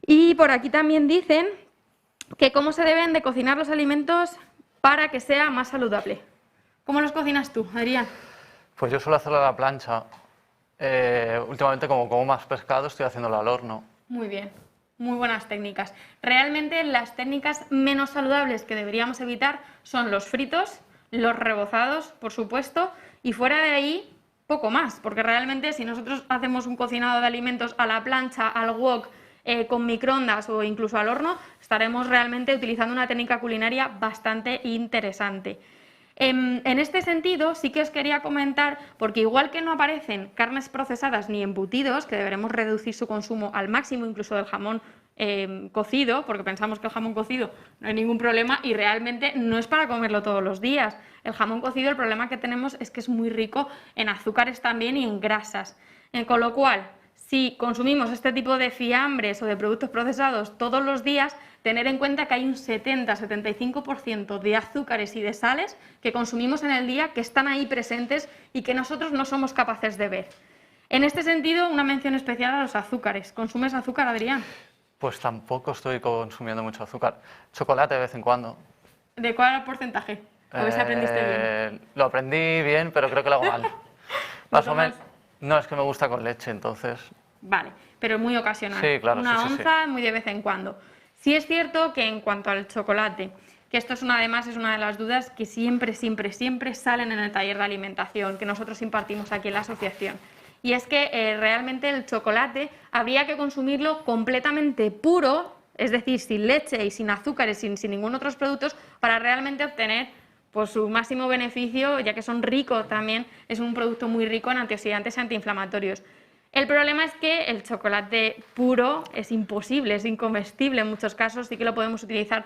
Y por aquí también dicen que cómo se deben de cocinar los alimentos para que sea más saludable. ¿Cómo los cocinas tú, Adrián? Pues yo suelo hacerlo a la plancha. Últimamente, como más pescado, estoy haciéndolo al horno. Muy bien, muy buenas técnicas. Realmente las técnicas menos saludables que deberíamos evitar son los fritos, los rebozados, por supuesto, y fuera de ahí poco más, porque realmente si nosotros hacemos un cocinado de alimentos a la plancha, al wok, con microondas o incluso al horno, estaremos realmente utilizando una técnica culinaria bastante interesante. En este sentido, sí que os quería comentar, porque igual que no aparecen carnes procesadas ni embutidos, que deberemos reducir su consumo al máximo, incluso del jamón cocido, porque pensamos que el jamón cocido no hay ningún problema y realmente no es para comerlo todos los días. El jamón cocido, el problema que tenemos es que es muy rico en azúcares también y en grasas. Con lo cual, si consumimos este tipo de fiambres o de productos procesados todos los días, tener en cuenta que hay un 70-75% de azúcares y de sales que consumimos en el día que están ahí presentes y que nosotros no somos capaces de ver. En este sentido, una mención especial a los azúcares. ¿Consumes azúcar, Adrián? Pues tampoco estoy consumiendo mucho azúcar. Chocolate de vez en cuando. ¿De cuál porcentaje? A ver si aprendiste bien. Lo aprendí bien, pero creo que lo hago mal. Más o menos. No, es que me gusta con leche, entonces. Vale, pero muy ocasional. Sí, claro. Una sí, onza sí. muy de vez en cuando. Sí es cierto que en cuanto al chocolate, que esto además es una de las dudas que siempre salen en el taller de alimentación que nosotros impartimos aquí en la asociación. Y es que realmente el chocolate habría que consumirlo completamente puro, es decir, sin leche y sin azúcares, sin ningún otros productos, para realmente obtener pues, su máximo beneficio, ya que son ricos también, es un producto muy rico en antioxidantes y antiinflamatorios. El problema es que el chocolate puro es imposible, es incomestible en muchos casos, sí que lo podemos utilizar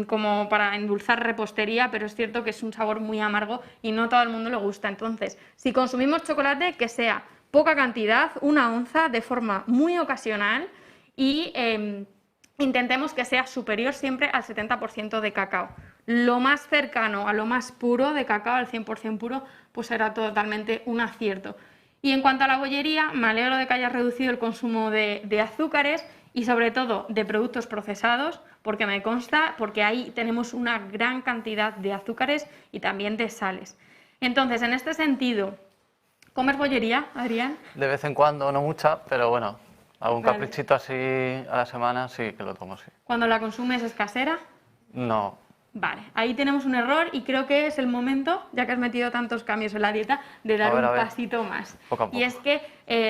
como para endulzar repostería, pero es cierto que es un sabor muy amargo y no todo el mundo le gusta. Entonces, si consumimos chocolate, que sea poca cantidad, una onza, de forma muy ocasional y intentemos que sea superior siempre al 70% de cacao. Lo más cercano a lo más puro de cacao, al 100% puro, pues será totalmente un acierto. Y en cuanto a la bollería, me alegro de que hayas reducido el consumo de azúcares y sobre todo de productos procesados, porque me consta, porque ahí tenemos una gran cantidad de azúcares y también de sales. Entonces, en este sentido, ¿comes bollería, Adrián? De vez en cuando, no mucha, pero bueno, algún Vale. caprichito así a la semana sí que lo tomo, sí. ¿Cuando la consumes es casera? No. Vale, ahí tenemos un error y creo que es el momento, ya que has metido tantos cambios en la dieta, de dar un pasito más. Poco a poco. Y es que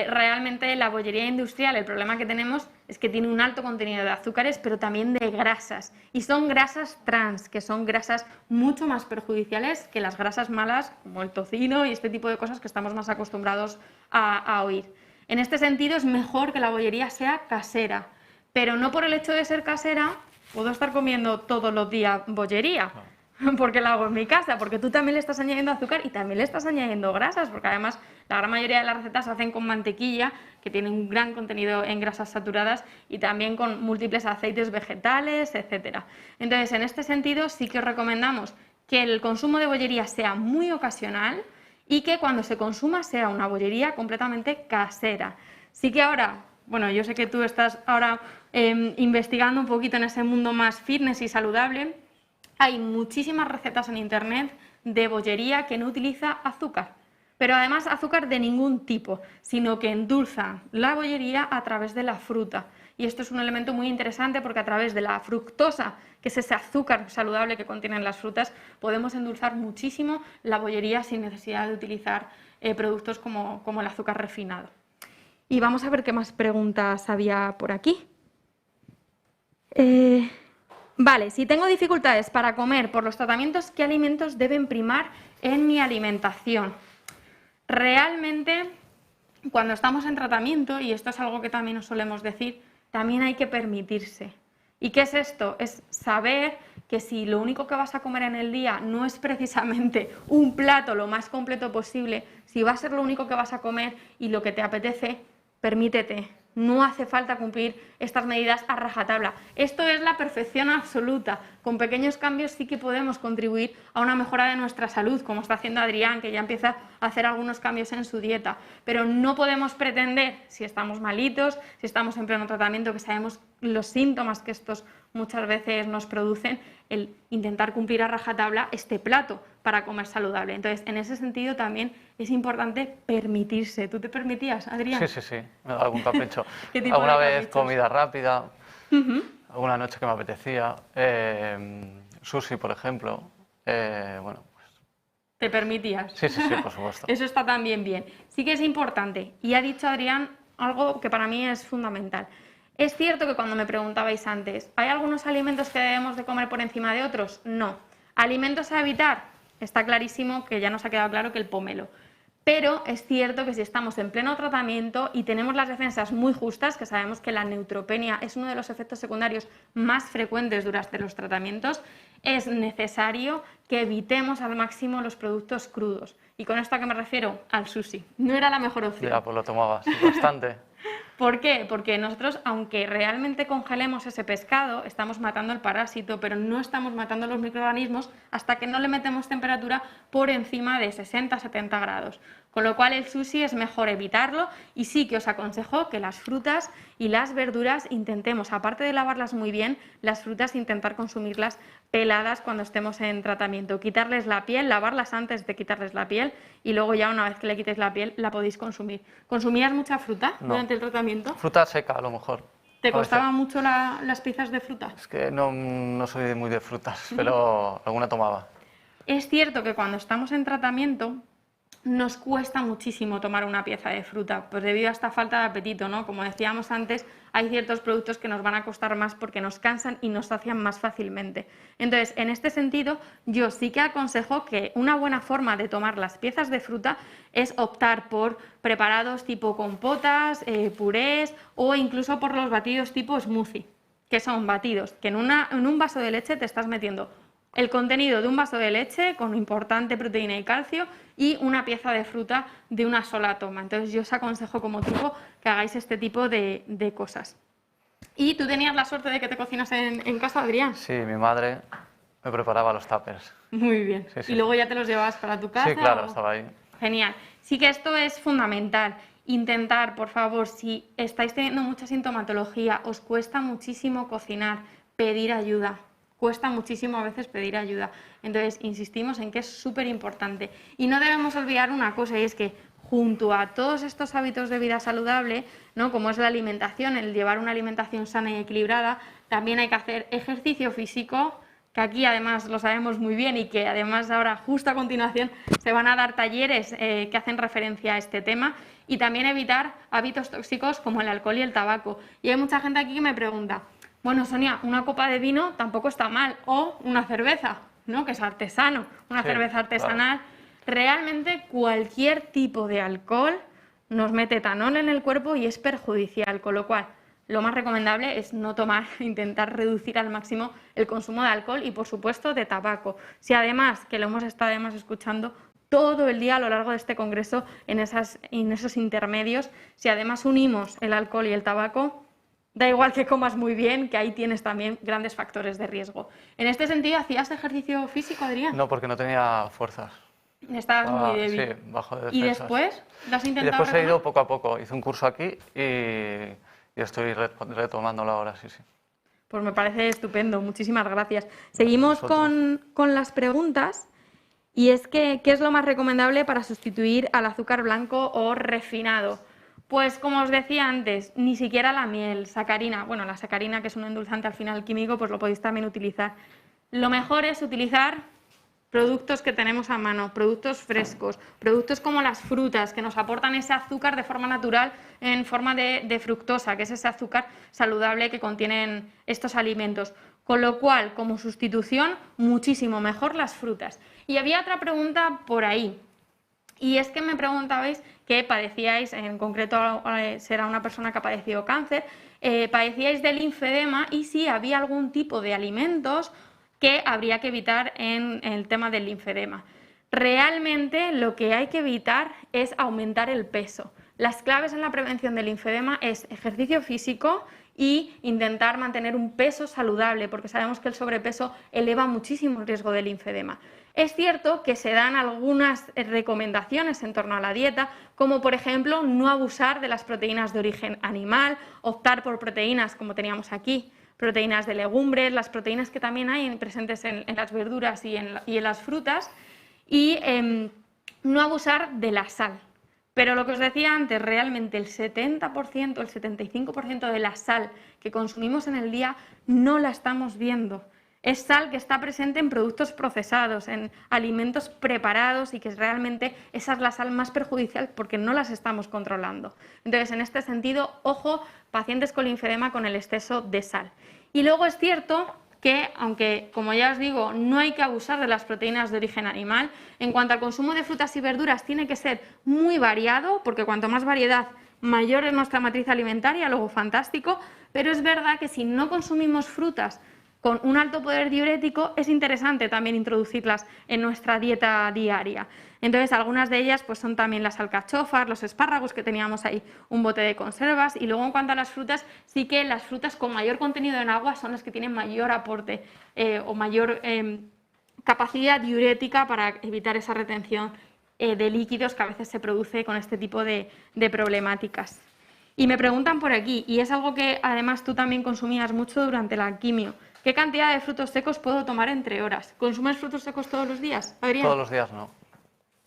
realmente la bollería industrial, el problema que tenemos es que tiene un alto contenido de azúcares, pero también de grasas. Y son grasas trans, que son grasas mucho más perjudiciales que las grasas malas, como el tocino y este tipo de cosas que estamos más acostumbrados a oír. En este sentido, es mejor que la bollería sea casera, pero no por el hecho de ser casera puedo estar comiendo todos los días bollería, porque la hago en mi casa, porque tú también le estás añadiendo azúcar y también le estás añadiendo grasas, porque además la gran mayoría de las recetas se hacen con mantequilla, que tiene un gran contenido en grasas saturadas, y también con múltiples aceites vegetales, etc. Entonces, en este sentido, sí que os recomendamos que el consumo de bollería sea muy ocasional y que cuando se consuma sea una bollería completamente casera. Sí que ahora, bueno, yo sé que tú estás ahora investigando un poquito en ese mundo más fitness y saludable. Hay muchísimas recetas en internet de bollería que no utiliza azúcar. Pero además azúcar de ningún tipo, sino que endulzan la bollería a través de la fruta. Y esto es un elemento muy interesante porque a través de la fructosa, que es ese azúcar saludable que contienen las frutas, podemos endulzar muchísimo la bollería sin necesidad de utilizar productos como el azúcar refinado. Y vamos a ver qué más preguntas había por aquí. Vale, si tengo dificultades para comer por los tratamientos, ¿qué alimentos deben primar en mi alimentación? Realmente, cuando estamos en tratamiento, y esto es algo que también nos solemos decir, también hay que permitirse. ¿Y qué es esto? Es saber que si lo único que vas a comer en el día no es precisamente un plato lo más completo posible, si va a ser lo único que vas a comer y lo que te apetece, permítete. No hace falta cumplir estas medidas a rajatabla. Esto es la perfección absoluta. Con pequeños cambios sí que podemos contribuir a una mejora de nuestra salud, como está haciendo Adrián, que ya empieza a hacer algunos cambios en su dieta. Pero no podemos pretender, si estamos malitos, si estamos en pleno tratamiento, que sabemos los síntomas que estos muchas veces nos producen, el intentar cumplir a rajatabla este plato para comer saludable. Entonces, en ese sentido también es importante permitirse. ¿Tú te permitías, Adrián? Sí, sí, sí, me da algún capricho. ¿Qué tipo Alguna de vez caprichos? comida rápida, alguna noche que me apetecía, sushi, por ejemplo. Bueno, pues, ¿Te permitías? sí, sí, sí, por supuesto. Eso está también bien. Sí que es importante. Y ha dicho Adrián algo que para mí es fundamental. Es cierto que cuando me preguntabais antes, ¿hay algunos alimentos que debemos de comer por encima de otros? No. ¿Alimentos a evitar? Está clarísimo que ya nos ha quedado claro que el pomelo. Pero es cierto que si estamos en pleno tratamiento y tenemos las defensas muy justas, que sabemos que la neutropenia es uno de los efectos secundarios más frecuentes durante los tratamientos, es necesario que evitemos al máximo los productos crudos. ¿Y con esto a qué me refiero? Al sushi. No era la mejor opción. Ya, pues lo tomaba sí, bastante. ¿Por qué? Porque nosotros, aunque realmente congelemos ese pescado, estamos matando el parásito, pero no estamos matando los microorganismos hasta que no le metemos temperatura por encima de 60-70 grados. Con lo cual el sushi es mejor evitarlo y sí que os aconsejo que las frutas y las verduras intentemos, aparte de lavarlas muy bien, las frutas intentar consumirlas peladas cuando estemos en tratamiento. Quitarles la piel, lavarlas antes de quitarles la piel y luego ya una vez que le quitéis la piel la podéis consumir. ¿Consumías mucha fruta durante el tratamiento? Fruta seca, a lo mejor. ¿Te A veces. costaban mucho las piezas de fruta? Es que no soy muy de frutas, pero alguna tomaba. Es cierto que cuando estamos en tratamiento nos cuesta muchísimo tomar una pieza de fruta, pues debido a esta falta de apetito, ¿no? Como decíamos antes, hay ciertos productos que nos van a costar más porque nos cansan y nos sacian más fácilmente. Entonces, en este sentido, yo sí que aconsejo que una buena forma de tomar las piezas de fruta es optar por preparados tipo compotas, purés o incluso por los batidos tipo smoothie, que son batidos que en un vaso de leche te estás metiendo el contenido de un vaso de leche con importante proteína y calcio y una pieza de fruta de una sola toma. Entonces yo os aconsejo como truco que hagáis este tipo de cosas. ¿Y tú tenías la suerte de que te cocinas en casa, Adrián? Sí, mi madre me preparaba los tuppers. Muy bien. Sí, sí. ¿Y luego ya te los llevabas para tu casa? Sí, claro, ¿o? estaba ahí. Genial. Sí que esto es fundamental. Intentar, por favor, si estáis teniendo mucha sintomatología, os cuesta muchísimo cocinar, pedir ayuda. Cuesta muchísimo a veces pedir ayuda. Entonces, insistimos en que es súper importante. Y no debemos olvidar una cosa, y es que junto a todos estos hábitos de vida saludable, ¿no? Como es la alimentación, el llevar una alimentación sana y equilibrada, también hay que hacer ejercicio físico, que aquí además lo sabemos muy bien y que además ahora justo a continuación se van a dar talleres que hacen referencia a este tema, y también evitar hábitos tóxicos como el alcohol y el tabaco. Y hay mucha gente aquí que me pregunta, bueno, Sonia, una copa de vino tampoco está mal, o una cerveza, ¿no? Que es artesano, una cerveza artesanal. Claro. Realmente cualquier tipo de alcohol nos mete etanol en el cuerpo y es perjudicial, con lo cual lo más recomendable es no tomar, intentar reducir al máximo el consumo de alcohol y, por supuesto, de tabaco. Si además, que lo hemos estado además escuchando todo el día a lo largo de este congreso en esos intermedios, si además unimos el alcohol y el tabaco, da igual que comas muy bien, que ahí tienes también grandes factores de riesgo. En este sentido, ¿hacías ejercicio físico, Adrián? No, porque no tenía fuerzas. Estabas muy débil. Sí, bajo de defensas. ¿Y después? ¿Lo has intentado Y después retomar? he ido poco a poco. Hice un curso aquí y estoy retomándolo ahora, sí, sí. Pues me parece estupendo, muchísimas gracias. Seguimos con las preguntas Y es que, ¿qué es lo más recomendable para sustituir al azúcar blanco o refinado? Pues como os decía antes, ni siquiera la miel, sacarina, bueno, la sacarina, que es un endulzante al final químico, pues lo podéis también utilizar. Lo mejor es utilizar productos que tenemos a mano, productos frescos, productos como las frutas, que nos aportan ese azúcar de forma natural en forma de fructosa, que es ese azúcar saludable que contienen estos alimentos. Con lo cual, como sustitución, muchísimo mejor las frutas. Y había otra pregunta por ahí. Y es que me preguntabais que padecíais, en concreto será una persona que ha padecido cáncer, padecíais del linfedema y si había algún tipo de alimentos que habría que evitar en el tema del linfedema. Realmente lo que hay que evitar es aumentar el peso. Las claves en la prevención del linfedema es ejercicio físico y intentar mantener un peso saludable, porque sabemos que el sobrepeso eleva muchísimo el riesgo del linfedema. Es cierto que se dan algunas recomendaciones en torno a la dieta, como por ejemplo no abusar de las proteínas de origen animal, optar por proteínas como teníamos aquí, proteínas de legumbres, las proteínas que también hay presentes en las verduras y en las frutas, y no abusar de la sal. Pero lo que os decía antes, realmente el 70%, el 75% de la sal que consumimos en el día no la estamos viendo. Es sal que está presente en productos procesados, en alimentos preparados y que realmente esa es la sal más perjudicial porque no las estamos controlando. Entonces, en este sentido, ojo, pacientes con linfedema con el exceso de sal. Y luego es cierto que, aunque como ya os digo, no hay que abusar de las proteínas de origen animal, en cuanto al consumo de frutas y verduras tiene que ser muy variado, porque cuanto más variedad, mayor es nuestra matriz alimentaria, luego fantástico, pero es verdad que si no consumimos frutas con un alto poder diurético, es interesante también introducirlas en nuestra dieta diaria. Entonces, algunas de ellas pues, son también las alcachofas, los espárragos, que teníamos ahí un bote de conservas. Y luego, en cuanto a las frutas, sí que las frutas con mayor contenido en agua son las que tienen mayor aporte o mayor capacidad diurética para evitar esa retención de líquidos que a veces se produce con este tipo de problemáticas. Y me preguntan por aquí, y es algo que además tú también consumías mucho durante la quimio, ¿qué cantidad de frutos secos puedo tomar entre horas? ¿Consumes frutos secos todos los días, Adrián? Todos los días no.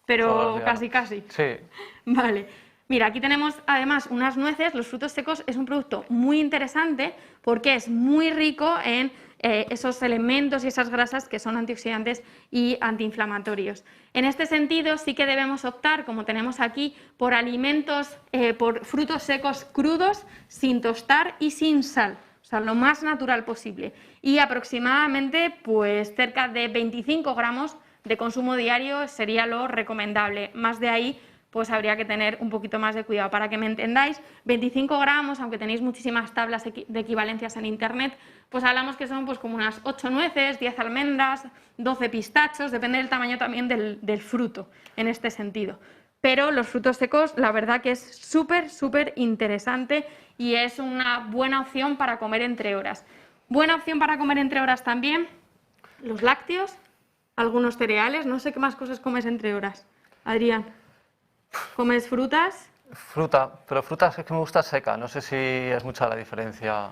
Pero casi, casi. Sí. Vale. Mira, aquí tenemos además unas nueces. Los frutos secos es un producto muy interesante porque es muy rico en esos elementos y esas grasas que son antioxidantes y antiinflamatorios. En este sentido, sí que debemos optar, como tenemos aquí, por alimentos, por frutos secos crudos, sin tostar y sin sal. O sea, lo más natural posible. Y aproximadamente, pues, cerca de 25 gramos de consumo diario sería lo recomendable. Más de ahí, pues habría que tener un poquito más de cuidado. Para que me entendáis, 25 gramos, aunque tenéis muchísimas tablas de equivalencias en internet, pues hablamos que son pues como unas 8 nueces, 10 almendras, 12 pistachos, depende del tamaño también del fruto en este sentido. Pero los frutos secos, la verdad que es súper, súper interesante y es una buena opción para comer entre horas. Buena opción para comer entre horas también los lácteos, algunos cereales, no sé qué más cosas comes entre horas. Adrián, ¿comes frutas? Fruta, pero fruta es que me gusta seca, no sé si es mucha la diferencia.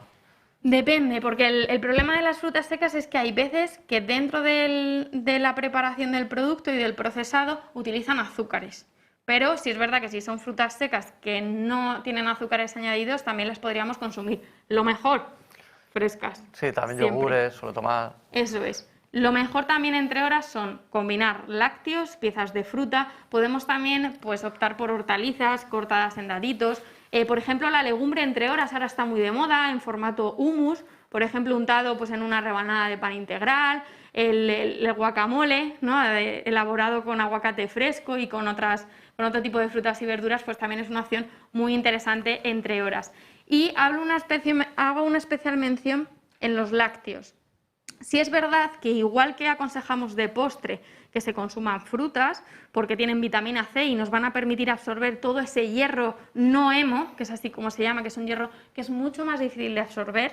Depende, porque el problema de las frutas secas es que hay veces que dentro de la preparación del producto y del procesado utilizan azúcares. Pero sí es verdad que si son frutas secas que no tienen azúcares añadidos, también las podríamos consumir. Lo mejor, frescas. Sí, también siempre. yogures, suelo tomar. Eso es. Lo mejor también entre horas son combinar lácteos, piezas de fruta. Podemos también pues, optar por hortalizas cortadas en daditos. Por ejemplo, la legumbre entre horas ahora está muy de moda en formato hummus. Por ejemplo, untado pues, en una rebanada de pan integral. El guacamole, ¿no? Elaborado con aguacate fresco y con otro tipo de frutas y verduras, pues también es una opción muy interesante entre horas. Y hago una especial mención en los lácteos. Sí es verdad que igual que aconsejamos de postre que se consuman frutas porque tienen vitamina C y nos van a permitir absorber todo ese hierro no hemo, que es así como se llama, que es un hierro que es mucho más difícil de absorber,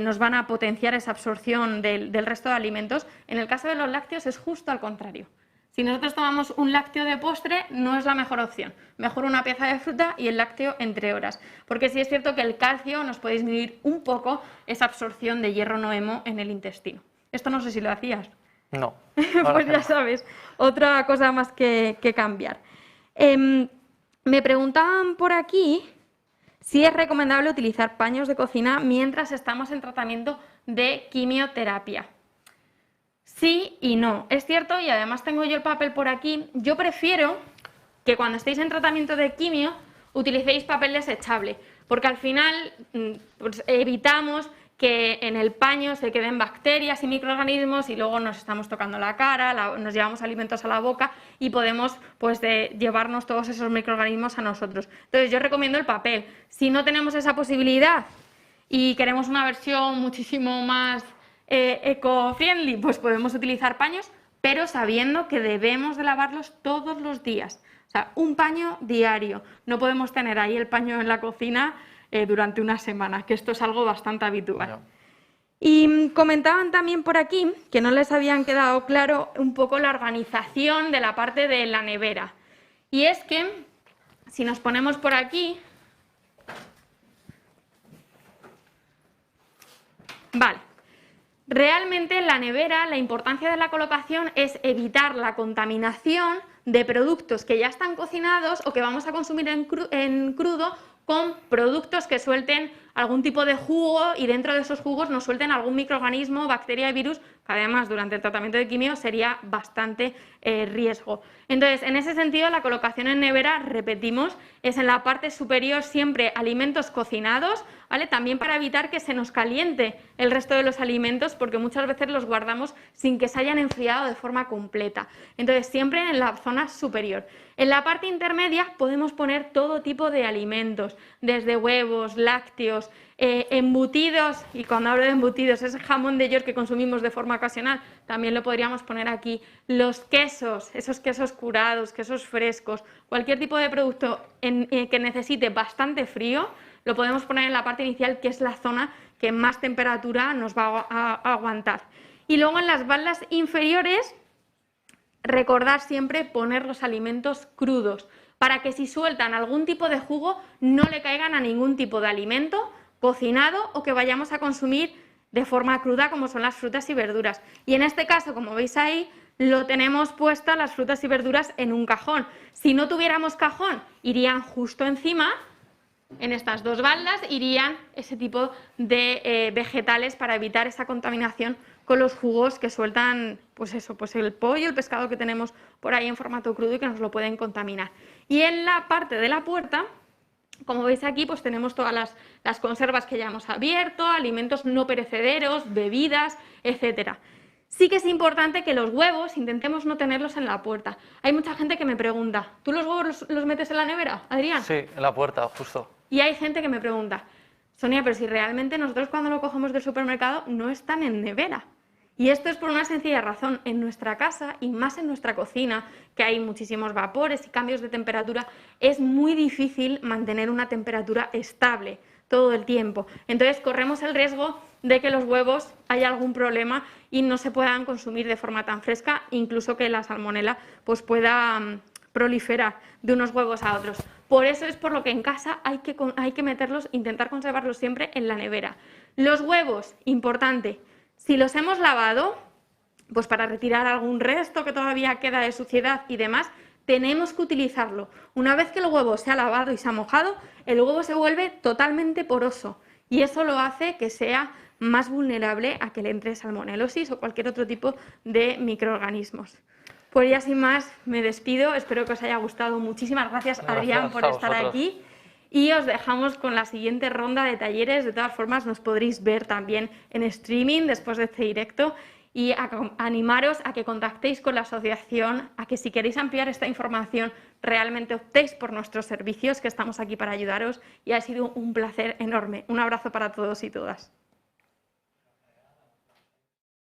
nos van a potenciar esa absorción del resto de alimentos. En el caso de los lácteos es justo al contrario. Si nosotros tomamos un lácteo de postre, no es la mejor opción. Mejor una pieza de fruta y el lácteo entre horas. Porque sí es cierto que el calcio nos puede disminuir un poco esa absorción de hierro no hemo en el intestino. Esto no sé si lo hacías. No. Pues ya sabes, otra cosa más que cambiar. Me preguntaban por aquí si es recomendable utilizar paños de cocina mientras estamos en tratamiento de quimioterapia. Sí y no. Es cierto, y además tengo yo el papel por aquí, yo prefiero que cuando estéis en tratamiento de quimio utilicéis papel desechable, porque al final pues, evitamos que en el paño se queden bacterias y microorganismos y luego nos estamos tocando la cara, nos llevamos alimentos a la boca y podemos pues, llevarnos todos esos microorganismos a nosotros. Entonces yo recomiendo el papel. Si no tenemos esa posibilidad y queremos una versión muchísimo más eco-friendly, pues podemos utilizar paños, pero sabiendo que debemos de lavarlos todos los días. O sea, un paño diario. No podemos tener ahí el paño en la cocina durante una semana, que esto es algo bastante habitual. No. Y comentaban también por aquí, que no les habían quedado claro un poco la organización de la parte de la nevera. Y es que, si nos ponemos por aquí... Vale. Realmente en la nevera la importancia de la colocación es evitar la contaminación de productos que ya están cocinados o que vamos a consumir en crudo con productos que suelten algún tipo de jugo y dentro de esos jugos nos suelten algún microorganismo, bacteria y virus, que además durante el tratamiento de quimio sería bastante riesgo. Entonces, en ese sentido, la colocación en nevera, repetimos, es en la parte superior siempre alimentos cocinados, ¿vale? También para evitar que se nos caliente el resto de los alimentos, porque muchas veces los guardamos sin que se hayan enfriado de forma completa. Entonces, siempre en la zona superior. En la parte intermedia podemos poner todo tipo de alimentos, desde huevos, lácteos, embutidos, y cuando hablo de embutidos, ese jamón de York que consumimos de forma ocasional, también lo podríamos poner aquí. Los quesos, esos quesos curados, quesos frescos, cualquier tipo de producto que necesite bastante frío, lo podemos poner en la parte inicial, que es la zona que más temperatura nos va a aguantar. Y luego en las baldas inferiores, recordar siempre poner los alimentos crudos, para que si sueltan algún tipo de jugo no le caigan a ningún tipo de alimento cocinado o que vayamos a consumir de forma cruda, como son las frutas y verduras. Y en este caso, como veis ahí, lo tenemos puestas las frutas y verduras en un cajón. Si no tuviéramos cajón, irían justo encima. En estas dos baldas irían ese tipo de vegetales para evitar esa contaminación con los jugos que sueltan, pues eso, pues el pollo, el pescado que tenemos por ahí en formato crudo y que nos lo pueden contaminar. Y en la parte de la puerta, como veis aquí, pues tenemos todas las conservas que ya hemos abierto, alimentos no perecederos, bebidas, etcétera. Sí que es importante que los huevos intentemos no tenerlos en la puerta. Hay mucha gente que me pregunta, ¿tú los huevos los metes en la nevera, Adrián? Sí, en la puerta, justo. Y hay gente que me pregunta, Sonia, pero si realmente nosotros cuando lo cogemos del supermercado no están en nevera. Y esto es por una sencilla razón. En nuestra casa y más en nuestra cocina, que hay muchísimos vapores y cambios de temperatura, es muy difícil mantener una temperatura estable todo el tiempo. Entonces corremos el riesgo de que los huevos haya algún problema y no se puedan consumir de forma tan fresca, incluso que la salmonela pues pueda proliferar de unos huevos a otros. Por eso es por lo que en casa hay que meterlos, intentar conservarlos siempre en la nevera. Los huevos, importante, si los hemos lavado, pues para retirar algún resto que todavía queda de suciedad y demás, tenemos que utilizarlo. Una vez que el huevo se ha lavado y se ha mojado, el huevo se vuelve totalmente poroso y eso lo hace que sea más vulnerable a que le entre salmonelosis o cualquier otro tipo de microorganismos. Pues ya sin más me despido, espero que os haya gustado. Muchísimas gracias, Adrián, por estar aquí. Y os dejamos con la siguiente ronda de talleres. De todas formas, nos podréis ver también en streaming después de este directo y animaros a que contactéis con la asociación, a que si queréis ampliar esta información realmente optéis por nuestros servicios, que estamos aquí para ayudaros y ha sido un placer enorme. Un abrazo para todos y todas.